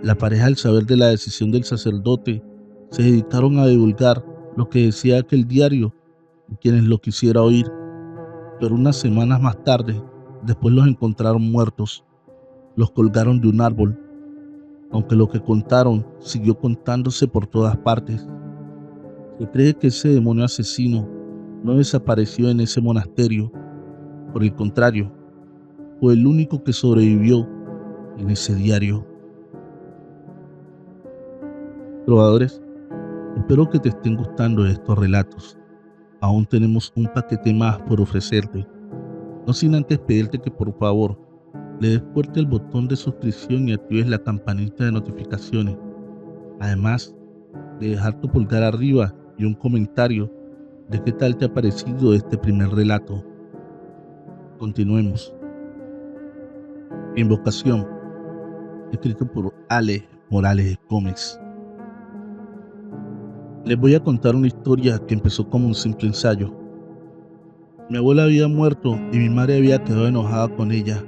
La pareja, al saber de la decisión del sacerdote, se dedicaron a divulgar lo que decía aquel diario quienes lo quisiera oír, pero unas semanas más tarde, después los encontraron muertos, los colgaron de un árbol, aunque lo que contaron siguió contándose por todas partes. Se cree que ese demonio asesino no desapareció en ese monasterio, por el contrario, fue el único que sobrevivió en ese diario. Trovadores, espero que te estén gustando estos relatos. Aún tenemos un paquete más por ofrecerte. No sin antes pedirte que por favor le des fuerte el botón de suscripción y actives la campanita de notificaciones. Además de dejar tu pulgar arriba y un comentario de qué tal te ha parecido este primer relato. Continuemos. Invocación, escrito por Ale Morales Gómez. Les voy a contar una historia que empezó como un simple ensayo. Mi abuela había muerto y mi madre había quedado enojada con ella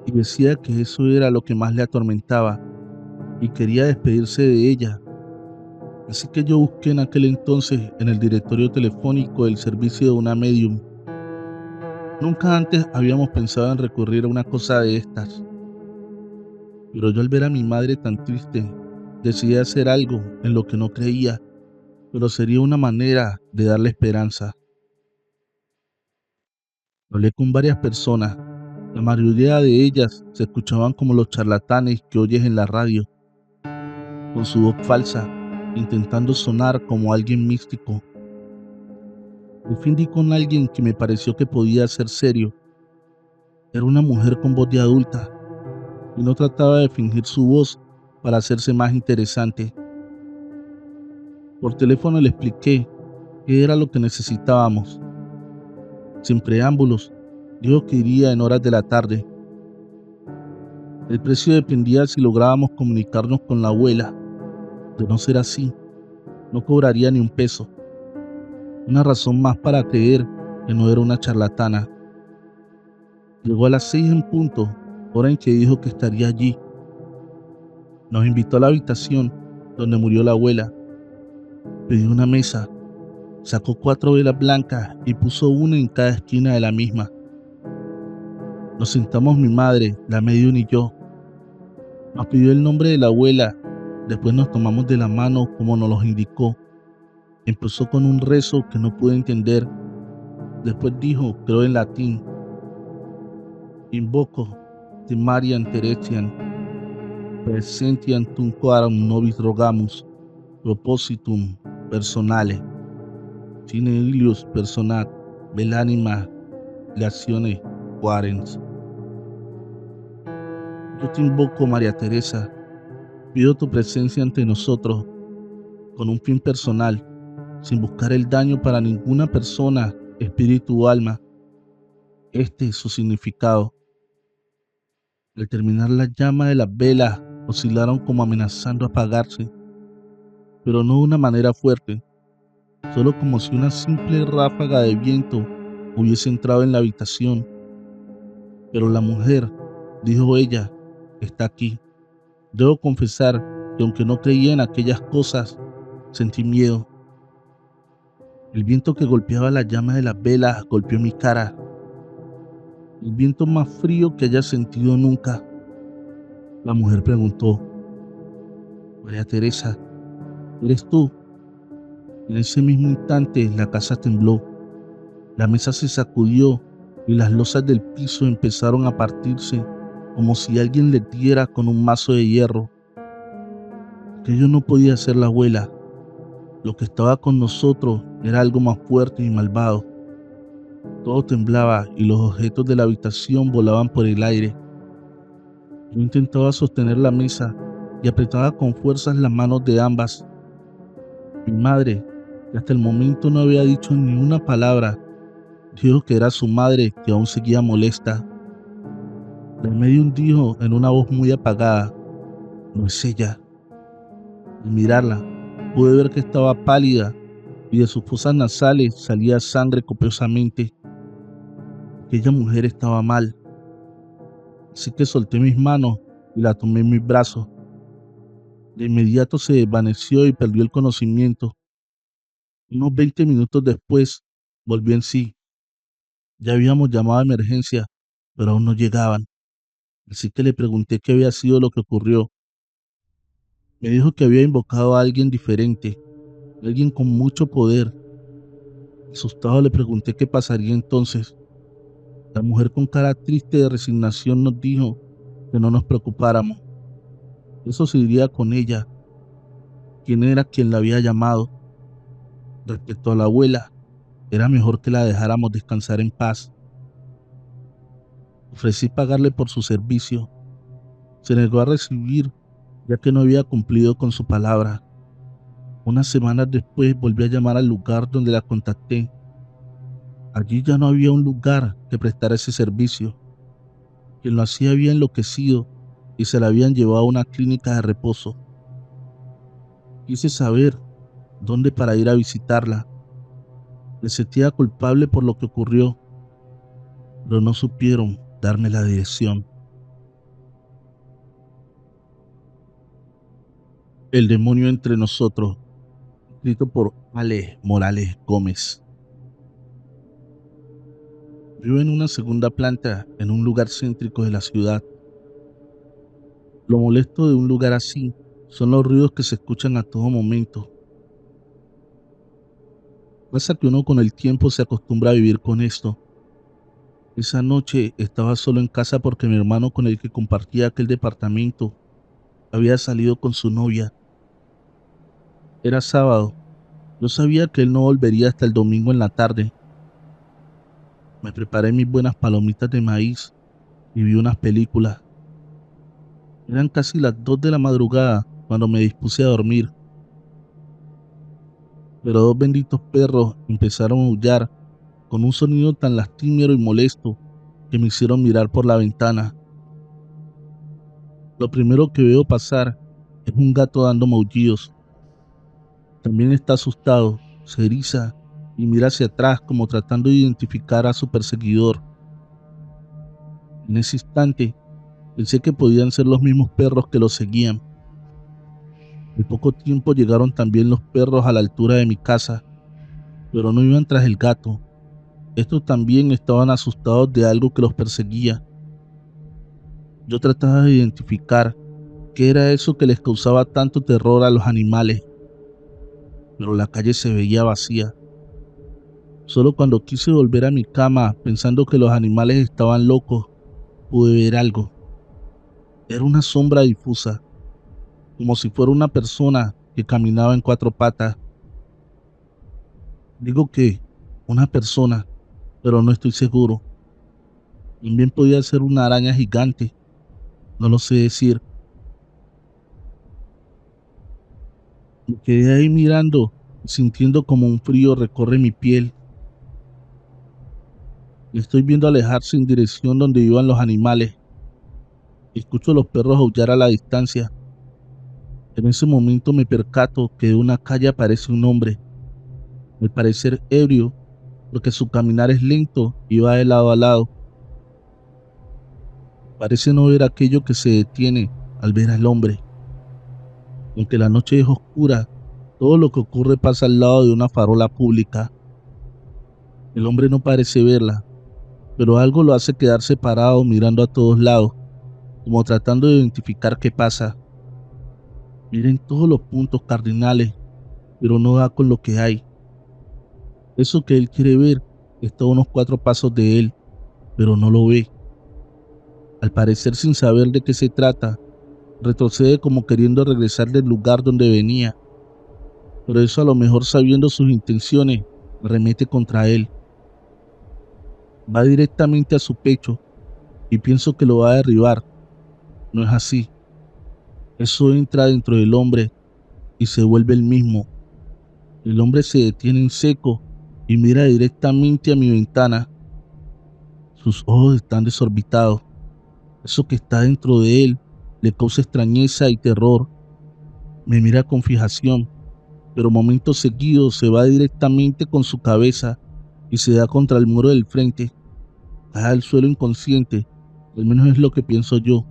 y decía que eso era lo que más le atormentaba y quería despedirse de ella. Así que yo busqué en aquel entonces en el directorio telefónico el servicio de una medium. Nunca antes habíamos pensado en recurrir a una cosa de estas, pero yo al ver a mi madre tan triste, decidí hacer algo en lo que no creía, pero sería una manera de darle esperanza. Hablé con varias personas. La mayoría de ellas se escuchaban como los charlatanes que oyes en la radio, con su voz falsa, intentando sonar como alguien místico. Al fin di con alguien que me pareció que podía ser serio. Era una mujer con voz de adulta y no trataba de fingir su voz para hacerse más interesante. Por teléfono le expliqué qué era lo que necesitábamos. Sin preámbulos, dijo que iría en horas de la tarde. El precio dependía si lográbamos comunicarnos con la abuela. De no ser así, no cobraría ni un peso. Una razón más para creer que no era una charlatana. Llegó a las 6 en punto, hora en que dijo que estaría allí. Nos invitó a la habitación donde murió la abuela. Pidió una mesa, sacó 4 velas blancas y puso una en cada esquina de la misma. Nos sentamos mi madre, la medium y yo. Nos pidió el nombre de la abuela, después nos tomamos de la mano como nos lo indicó. Empezó con un rezo que no pude entender. Después dijo, creo en latín, invoco te Mariam Teresian, presentiam tum quorum nobis rogamus, propositum personale, sine ilius personat, velanima, leazione quarens. Yo te invoco, María Teresa, pido tu presencia ante nosotros con un fin personal, sin buscar el daño para ninguna persona, espíritu o alma. Este es su significado. Al terminar la llama de las velas oscilaron como amenazando apagarse, pero no de una manera fuerte, solo como si una simple ráfaga de viento hubiese entrado en la habitación. Pero la mujer, dijo ella, está aquí. Debo confesar que aunque no creía en aquellas cosas, sentí miedo. El viento que golpeaba la llama de las velas golpeó mi cara, el viento más frío que haya sentido nunca. La mujer preguntó, María Teresa, ¿eres tú? En ese mismo instante la casa tembló, la mesa se sacudió y las losas del piso empezaron a partirse como si alguien le diera con un mazo de hierro. Aquello no podía ser la abuela. Lo que estaba con nosotros era algo más fuerte y malvado. Todo temblaba y los objetos de la habitación volaban por el aire. Yo intentaba sostener la mesa y apretaba con fuerzas las manos de ambas. Mi madre, que hasta el momento no había dicho ni una palabra, dijo que era su madre que aún seguía molesta. La medium dijo en una voz muy apagada, no es ella. Al mirarla, pude ver que estaba pálida y de sus fosas nasales salía sangre copiosamente. Aquella mujer estaba mal, así que solté mis manos y la tomé en mis brazos. De inmediato se desvaneció y perdió el conocimiento. Unos 20 minutos después, volvió en sí. Ya habíamos llamado a emergencia, pero aún no llegaban. Así que le pregunté qué había sido lo que ocurrió. Me dijo que había invocado a alguien diferente, alguien con mucho poder. Asustado le pregunté qué pasaría entonces. La mujer con cara triste de resignación nos dijo que no nos preocupáramos. Eso se iría con ella. ¿Quién era quien la había llamado? Respecto a la abuela, era mejor que la dejáramos descansar en paz. Ofrecí pagarle por su servicio. Se negó a recibir, ya que no había cumplido con su palabra. Unas semanas después volví a llamar al lugar donde la contacté. Allí ya no había un lugar que prestara ese servicio. Quien lo hacía había enloquecido y se la habían llevado a una clínica de reposo. Quise saber dónde para ir a visitarla. Me sentía culpable por lo que ocurrió, pero no supieron darme la dirección. El demonio entre nosotros, escrito por Ale Morales Gómez. Vivo en una segunda planta en un lugar céntrico de la ciudad. Lo molesto de un lugar así son los ruidos que se escuchan a todo momento. Pasa que uno con el tiempo se acostumbra a vivir con esto. Esa noche estaba solo en casa porque mi hermano con el que compartía aquel departamento había salido con su novia. Era sábado. Yo sabía que él no volvería hasta el domingo en la tarde. Me preparé mis buenas palomitas de maíz y vi unas películas. Eran casi las 2 de la madrugada cuando me dispuse a dormir, pero dos benditos perros empezaron a aullar con un sonido tan lastimero y molesto que me hicieron mirar por la ventana. Lo primero que veo pasar es un gato dando maullidos. También está asustado, se eriza y mira hacia atrás como tratando de identificar a su perseguidor. En ese instante pensé que podían ser los mismos perros que lo seguían. Al poco tiempo llegaron también los perros a la altura de mi casa, pero no iban tras el gato. Estos también estaban asustados de algo que los perseguía. Yo trataba de identificar qué era eso que les causaba tanto terror a los animales, pero la calle se veía vacía. Solo cuando quise volver a mi cama pensando que los animales estaban locos, pude ver algo. Era una sombra difusa, como si fuera una persona que caminaba en 4 patas. Digo que una persona, pero no estoy seguro. También podía ser una araña gigante, no lo sé decir. Me quedé ahí mirando, sintiendo como un frío recorre mi piel. Y estoy viendo alejarse en dirección donde iban los animales. Escucho a los perros aullar a la distancia. En ese momento me percato que de una calle aparece un hombre, al parecer ebrio, porque su caminar es lento y va de lado a lado. Parece no ver aquello que se detiene al ver al hombre. Aunque la noche es oscura, todo lo que ocurre pasa al lado de una farola pública. El hombre no parece verla, pero algo lo hace quedarse parado mirando a todos lados, como tratando de identificar qué pasa. Miren todos los puntos cardinales, pero no da con lo que hay. Eso que él quiere ver está a unos 4 pasos de él, pero no lo ve. Al parecer, sin saber de qué se trata, retrocede como queriendo regresar del lugar donde venía, pero eso a lo mejor sabiendo sus intenciones, remete contra él. Va directamente a su pecho y pienso que lo va a derribar. No es así. Eso entra dentro del hombre y se vuelve el mismo. El hombre se detiene en seco y mira directamente a mi ventana. Sus ojos están desorbitados. Eso que está dentro de él le causa extrañeza y terror. Me mira con fijación, pero momentos seguidos se va directamente con su cabeza y se da contra el muro del frente. Cae al suelo inconsciente, al menos es lo que pienso yo.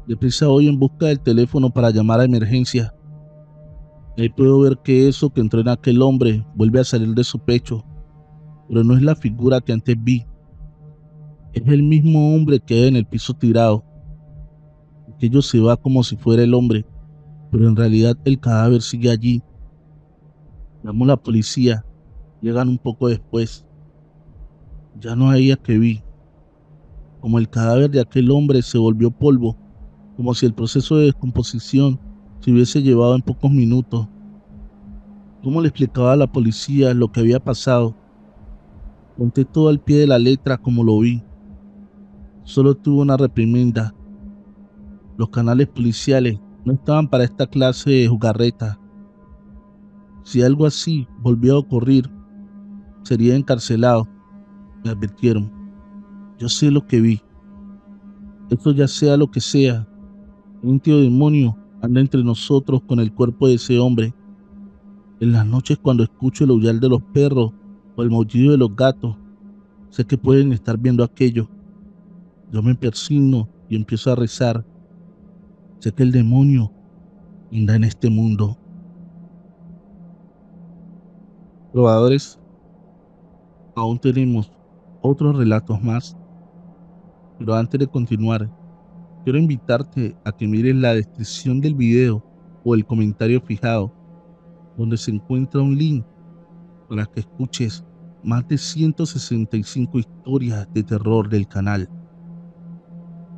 Deprisa voy en busca del teléfono para llamar a emergencia. Ahí puedo ver que eso que entró en aquel hombre vuelve a salir de su pecho, pero no es la figura que antes vi. Es el mismo hombre que hay en el piso tirado. Aquello se va como si fuera el hombre, pero en realidad el cadáver sigue allí. Llamó a la policía, llegan un poco después. Ya no había que vi, como el cadáver de aquel hombre se volvió polvo, como si el proceso de descomposición se hubiese llevado en pocos minutos. ¿Cómo le explicaba a la policía lo que había pasado? Conté todo al pie de la letra como lo vi. Solo tuve una reprimenda. Los canales policiales no estaban para esta clase de jugarreta. Si algo así volvió a ocurrir, sería encarcelado, me advirtieron. Yo sé lo que vi. Esto ya sea lo que sea. Un tío demonio anda entre nosotros con el cuerpo de ese hombre. En las noches cuando escucho el aullar de los perros o el maullido de los gatos, sé que pueden estar viendo aquello. Yo me persigno y empiezo a rezar. Sé que el demonio anda en este mundo. Probadores, aún tenemos otros relatos más, pero antes de continuar, quiero invitarte a que mires la descripción del video o el comentario fijado, donde se encuentra un link para que escuches más de 165 historias de terror del canal.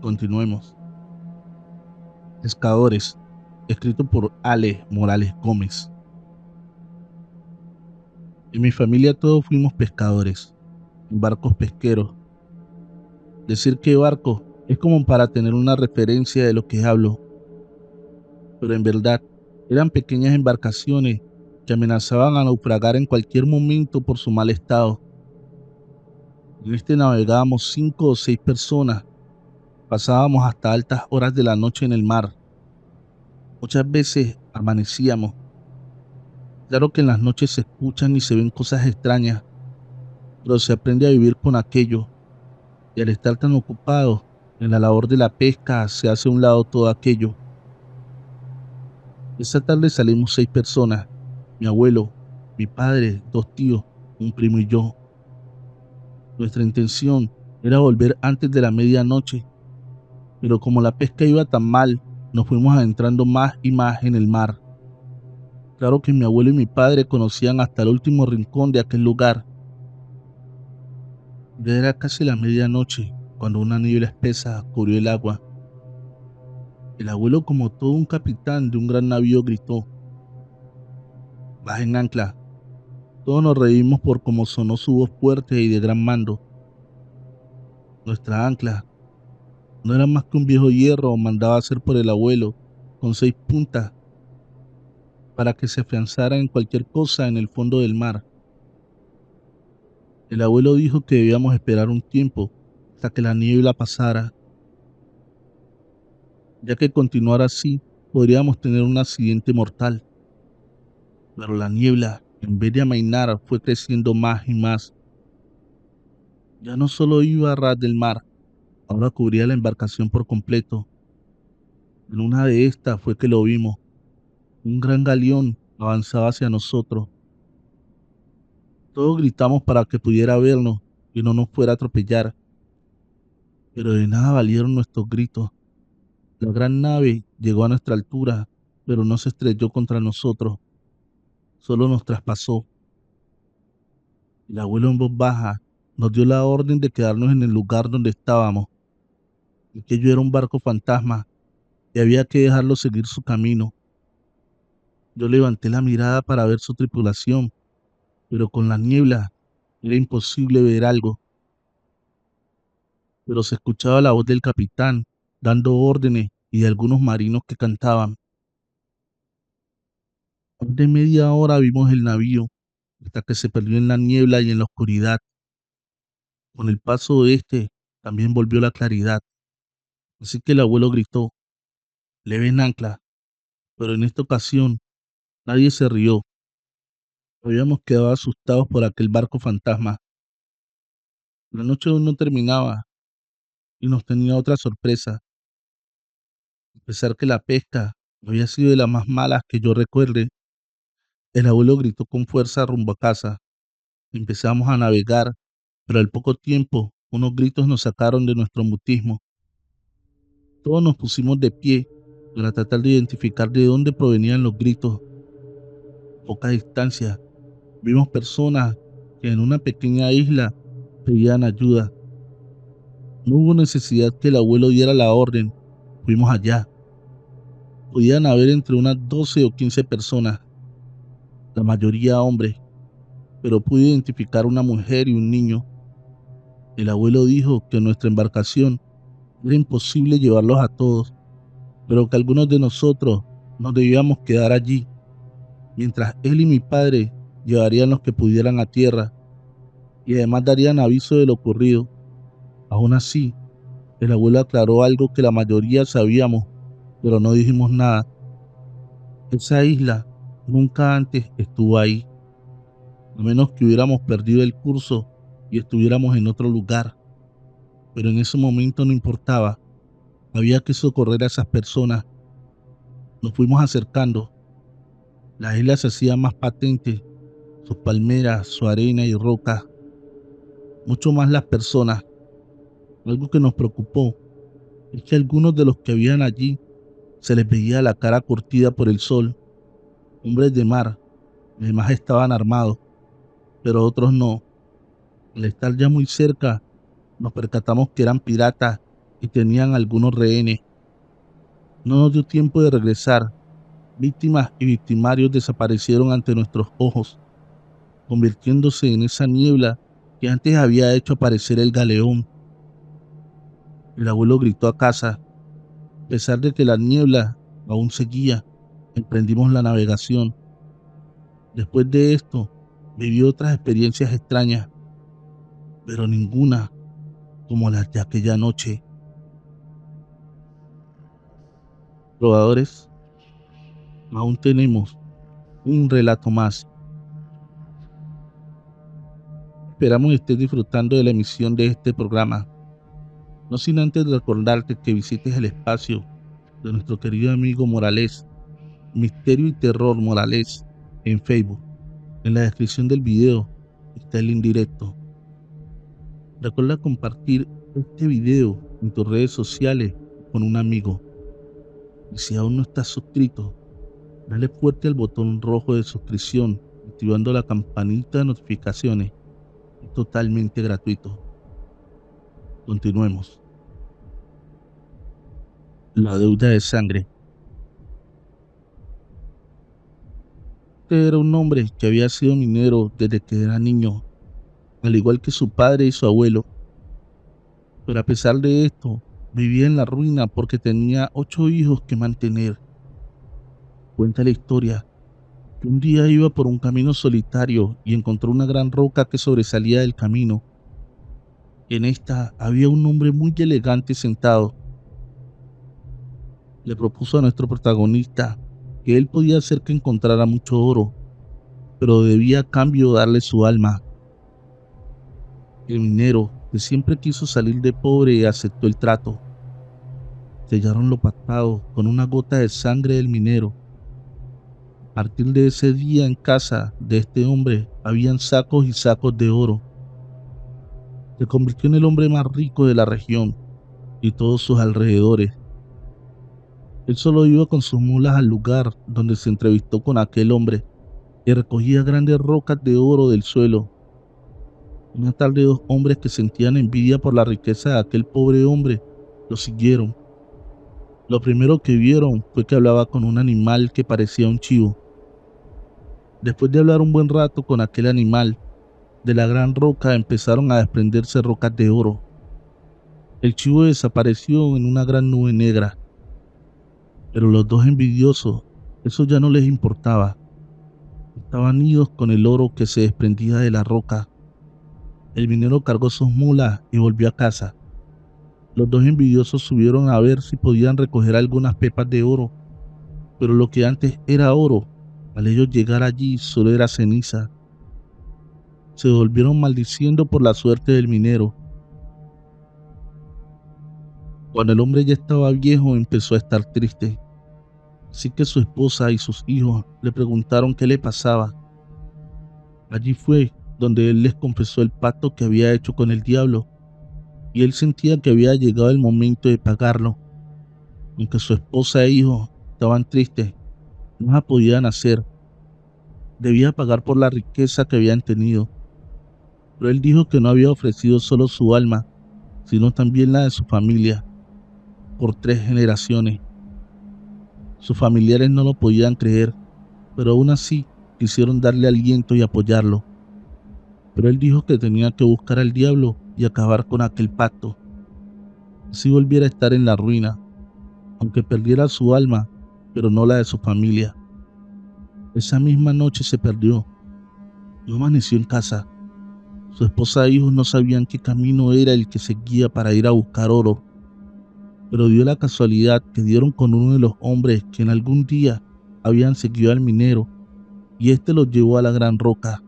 Continuemos. Pescadores, escrito por Ale Morales Gómez. En mi familia todos fuimos pescadores, en barcos pesqueros. Decir que barco es como para tener una referencia de lo que hablo, pero en verdad eran pequeñas embarcaciones que amenazaban a naufragar en cualquier momento por su mal estado. En este navegábamos 5 o 6 personas, pasábamos hasta altas horas de la noche en el mar. Muchas veces amanecíamos. Claro que en las noches se escuchan y se ven cosas extrañas, pero se aprende a vivir con aquello, y al estar tan ocupado en la labor de la pesca se hace a un lado todo aquello. Esa tarde salimos 6 personas, mi abuelo, mi padre, 2 tíos, un primo y yo. Nuestra intención era volver antes de la medianoche, pero como la pesca iba tan mal, nos fuimos adentrando más y más en el mar. Claro que mi abuelo y mi padre conocían hasta el último rincón de aquel lugar. Ya era casi la medianoche cuando una niebla espesa cubrió el agua. El abuelo, como todo un capitán de un gran navío, gritó: «Bajen ancla». Todos nos reímos por cómo sonó su voz fuerte y de gran mando. Nuestra ancla no era más que un viejo hierro mandado a hacer por el abuelo, con 6 puntas, para que se afianzara en cualquier cosa en el fondo del mar. El abuelo dijo que debíamos esperar un tiempo hasta que la niebla pasara, ya que continuar así podríamos tener un accidente mortal. Pero la niebla, en vez de amainar, fue creciendo más y más. Ya no solo iba a ras del mar, ahora cubría la embarcación por completo. En una de estas fue que lo vimos. Un gran galeón avanzaba hacia nosotros. Todos gritamos para que pudiera vernos y no nos fuera a atropellar, pero de nada valieron nuestros gritos. La gran nave llegó a nuestra altura, pero no se estrelló contra nosotros, solo nos traspasó. El abuelo en voz baja nos dio la orden de quedarnos en el lugar donde estábamos. Aquello era un barco fantasma y había que dejarlo seguir su camino. Yo levanté la mirada para ver su tripulación, pero con la niebla era imposible ver algo. Pero se escuchaba la voz del capitán dando órdenes y de algunos marinos que cantaban. Más de media hora vimos el navío hasta que se perdió en la niebla y en la oscuridad. Con el paso de este también volvió la claridad, así que el abuelo gritó: «Leven ancla», pero en esta ocasión nadie se rió. Habíamos quedado asustados por aquel barco fantasma. La noche aún no terminaba y nos tenía otra sorpresa. A pesar que la pesca había sido de las más malas que yo recuerde, El abuelo gritó con fuerza rumbo a casa. Empezamos a navegar, pero al poco tiempo unos gritos nos sacaron de nuestro mutismo. Todos nos pusimos de pie para tratar de identificar de dónde provenían los gritos. A poca distancia vimos personas que en una pequeña isla pedían ayuda. No hubo necesidad que el abuelo diera la orden. Fuimos allá. Podían haber entre unas 12 o 15 personas, la mayoría hombres, pero pude identificar una mujer y un niño. El abuelo dijo que en nuestra embarcación era imposible llevarlos a todos, pero que algunos de nosotros nos debíamos quedar allí, mientras él y mi padre llevarían los que pudieran a tierra y además darían aviso de lo ocurrido. Aún así, el abuelo aclaró algo que la mayoría sabíamos, pero no dijimos nada. Esa isla nunca antes estuvo ahí, a menos que hubiéramos perdido el curso y estuviéramos en otro lugar. Pero en ese momento no importaba, había que socorrer a esas personas. Nos fuimos acercando. La isla se hacía más patente, sus palmeras, su arena y roca, mucho más las personas. Algo que nos preocupó es que algunos de los que habían allí se les veía la cara curtida por el sol, hombres de mar, además estaban armados, pero otros no. Al estar ya muy cerca, nos percatamos que eran piratas y tenían algunos rehenes. No nos dio tiempo de regresar. Víctimas y victimarios desaparecieron ante nuestros ojos, convirtiéndose en esa niebla que antes había hecho aparecer el galeón. El abuelo gritó a casa. A pesar de que la niebla aún seguía, emprendimos la navegación. Después de esto, viví otras experiencias extrañas, pero ninguna como las de aquella noche. Probadores, aún tenemos un relato más. Esperamos estés disfrutando de la emisión de este programa. No sin antes recordarte que visites el espacio de nuestro querido amigo Morales, Misterio y Terror Morales, en Facebook. En la descripción del video está el link directo. Recuerda compartir este video en tus redes sociales con un amigo. Y si aún no estás suscrito, dale fuerte al botón rojo de suscripción, activando la campanita de notificaciones. Es totalmente gratuito. Continuemos. La deuda de sangre. Este era un hombre que había sido minero desde que era niño, al igual que su padre y su abuelo. Pero a pesar de esto, vivía en la ruina porque tenía 8 hijos que mantener. Cuenta la historia que un día iba por un camino solitario y encontró una gran roca que sobresalía del camino. En esta había un hombre muy elegante sentado. Le propuso a nuestro protagonista que él podía hacer que encontrara mucho oro, pero debía a cambio darle su alma. El minero, que siempre quiso salir de pobre, aceptó el trato. Sellaron lo pactado con una gota de sangre del minero. A partir de ese día en casa de este hombre habían sacos y sacos de oro. Se convirtió en el hombre más rico de la región y todos sus alrededores. Él solo iba con sus mulas al lugar donde se entrevistó con aquel hombre y recogía grandes rocas de oro del suelo. Una tarde 2 hombres que sentían envidia por la riqueza de aquel pobre hombre lo siguieron. Lo primero que vieron fue que hablaba con un animal que parecía un chivo. Después de hablar un buen rato con aquel animal, de la gran roca empezaron a desprenderse rocas de oro. El chivo desapareció en una gran nube negra, pero los dos envidiosos, eso ya no les importaba. Estaban idos con el oro que se desprendía de la roca. El minero cargó sus mulas y volvió a casa. Los dos envidiosos subieron a ver si podían recoger algunas pepas de oro, pero lo que antes era oro, al ellos llegar allí solo era ceniza. Se volvieron maldiciendo por la suerte del minero. Cuando el hombre ya estaba viejo, empezó a estar triste. Así que su esposa y sus hijos le preguntaron qué le pasaba. Allí fue donde él les confesó el pacto que había hecho con el diablo, y él sentía que había llegado el momento de pagarlo. Aunque su esposa e hijos estaban tristes, no la podían hacer. Debía pagar por la riqueza que habían tenido. Pero él dijo que no había ofrecido solo su alma, sino también la de su familia, por 3 generaciones. Sus familiares no lo podían creer, pero aún así quisieron darle aliento y apoyarlo. Pero él dijo que tenía que buscar al diablo y acabar con aquel pacto. Así volviera a estar en la ruina, aunque perdiera su alma, pero no la de su familia. Esa misma noche se perdió. No amaneció en casa. Su esposa e hijos no sabían qué camino era el que seguía para ir a buscar oro, pero dio la casualidad que dieron con uno de los hombres que en algún día habían seguido al minero, y éste los llevó a la gran roca.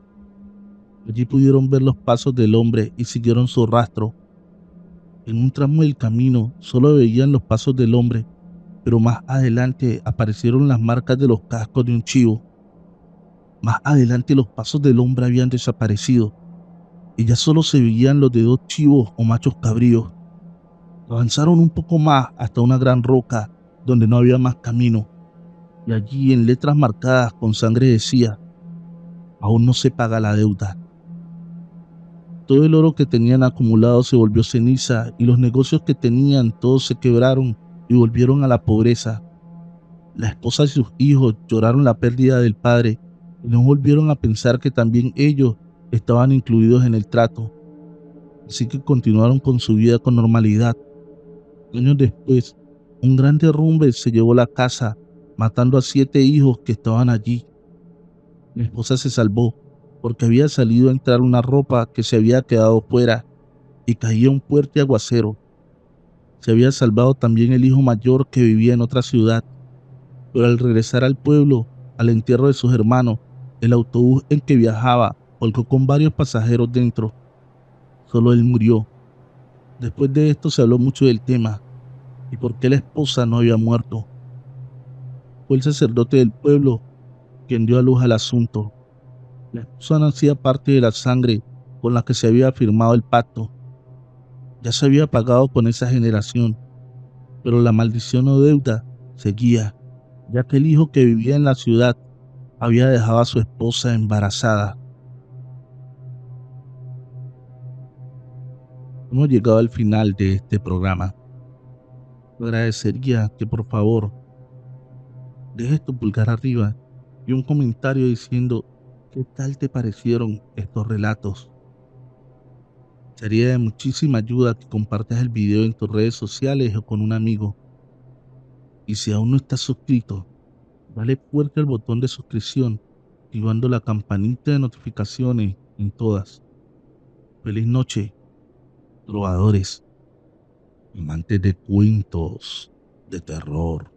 Allí pudieron ver los pasos del hombre y siguieron su rastro. En un tramo del camino solo veían los pasos del hombre, pero más adelante aparecieron las marcas de los cascos de un chivo. Más adelante los pasos del hombre habían desaparecido y ya solo se veían los de 2 chivos o machos cabríos. Avanzaron un poco más hasta una gran roca donde no había más camino, y allí en letras marcadas con sangre decía: aún no se paga la deuda. Todo el oro que tenían acumulado se volvió ceniza, y los negocios que tenían todos se quebraron y volvieron a la pobreza. La esposa y sus hijos lloraron la pérdida del padre y no volvieron a pensar que también ellos estaban incluidos en el trato. Así que continuaron con su vida con normalidad. Años después, un gran derrumbe se llevó la casa, matando a 7 hijos que estaban allí. Mi esposa se salvó porque había salido a entrar una ropa que se había quedado fuera y caía un fuerte aguacero. Se había salvado también el hijo mayor que vivía en otra ciudad, pero al regresar al pueblo, al entierro de sus hermanos, el autobús en que viajaba volcó con varios pasajeros dentro. Solo él murió. Después de esto se habló mucho del tema y por qué la esposa no había muerto. Fue el sacerdote del pueblo quien dio a luz al asunto. La esposa no hacía parte de la sangre con la que se había firmado el pacto. Ya se había pagado con esa generación, pero la maldición o deuda seguía, ya que el hijo que vivía en la ciudad había dejado a su esposa embarazada. Hemos llegado al final de este programa. Te agradecería que por favor dejes tu pulgar arriba y un comentario diciendo qué tal te parecieron estos relatos. Sería de muchísima ayuda que compartas el video en tus redes sociales o con un amigo. Y si aún no estás suscrito, dale fuerte al botón de suscripción, activando la campanita de notificaciones en todas. Feliz noche, trovadores, amantes de cuentos de terror.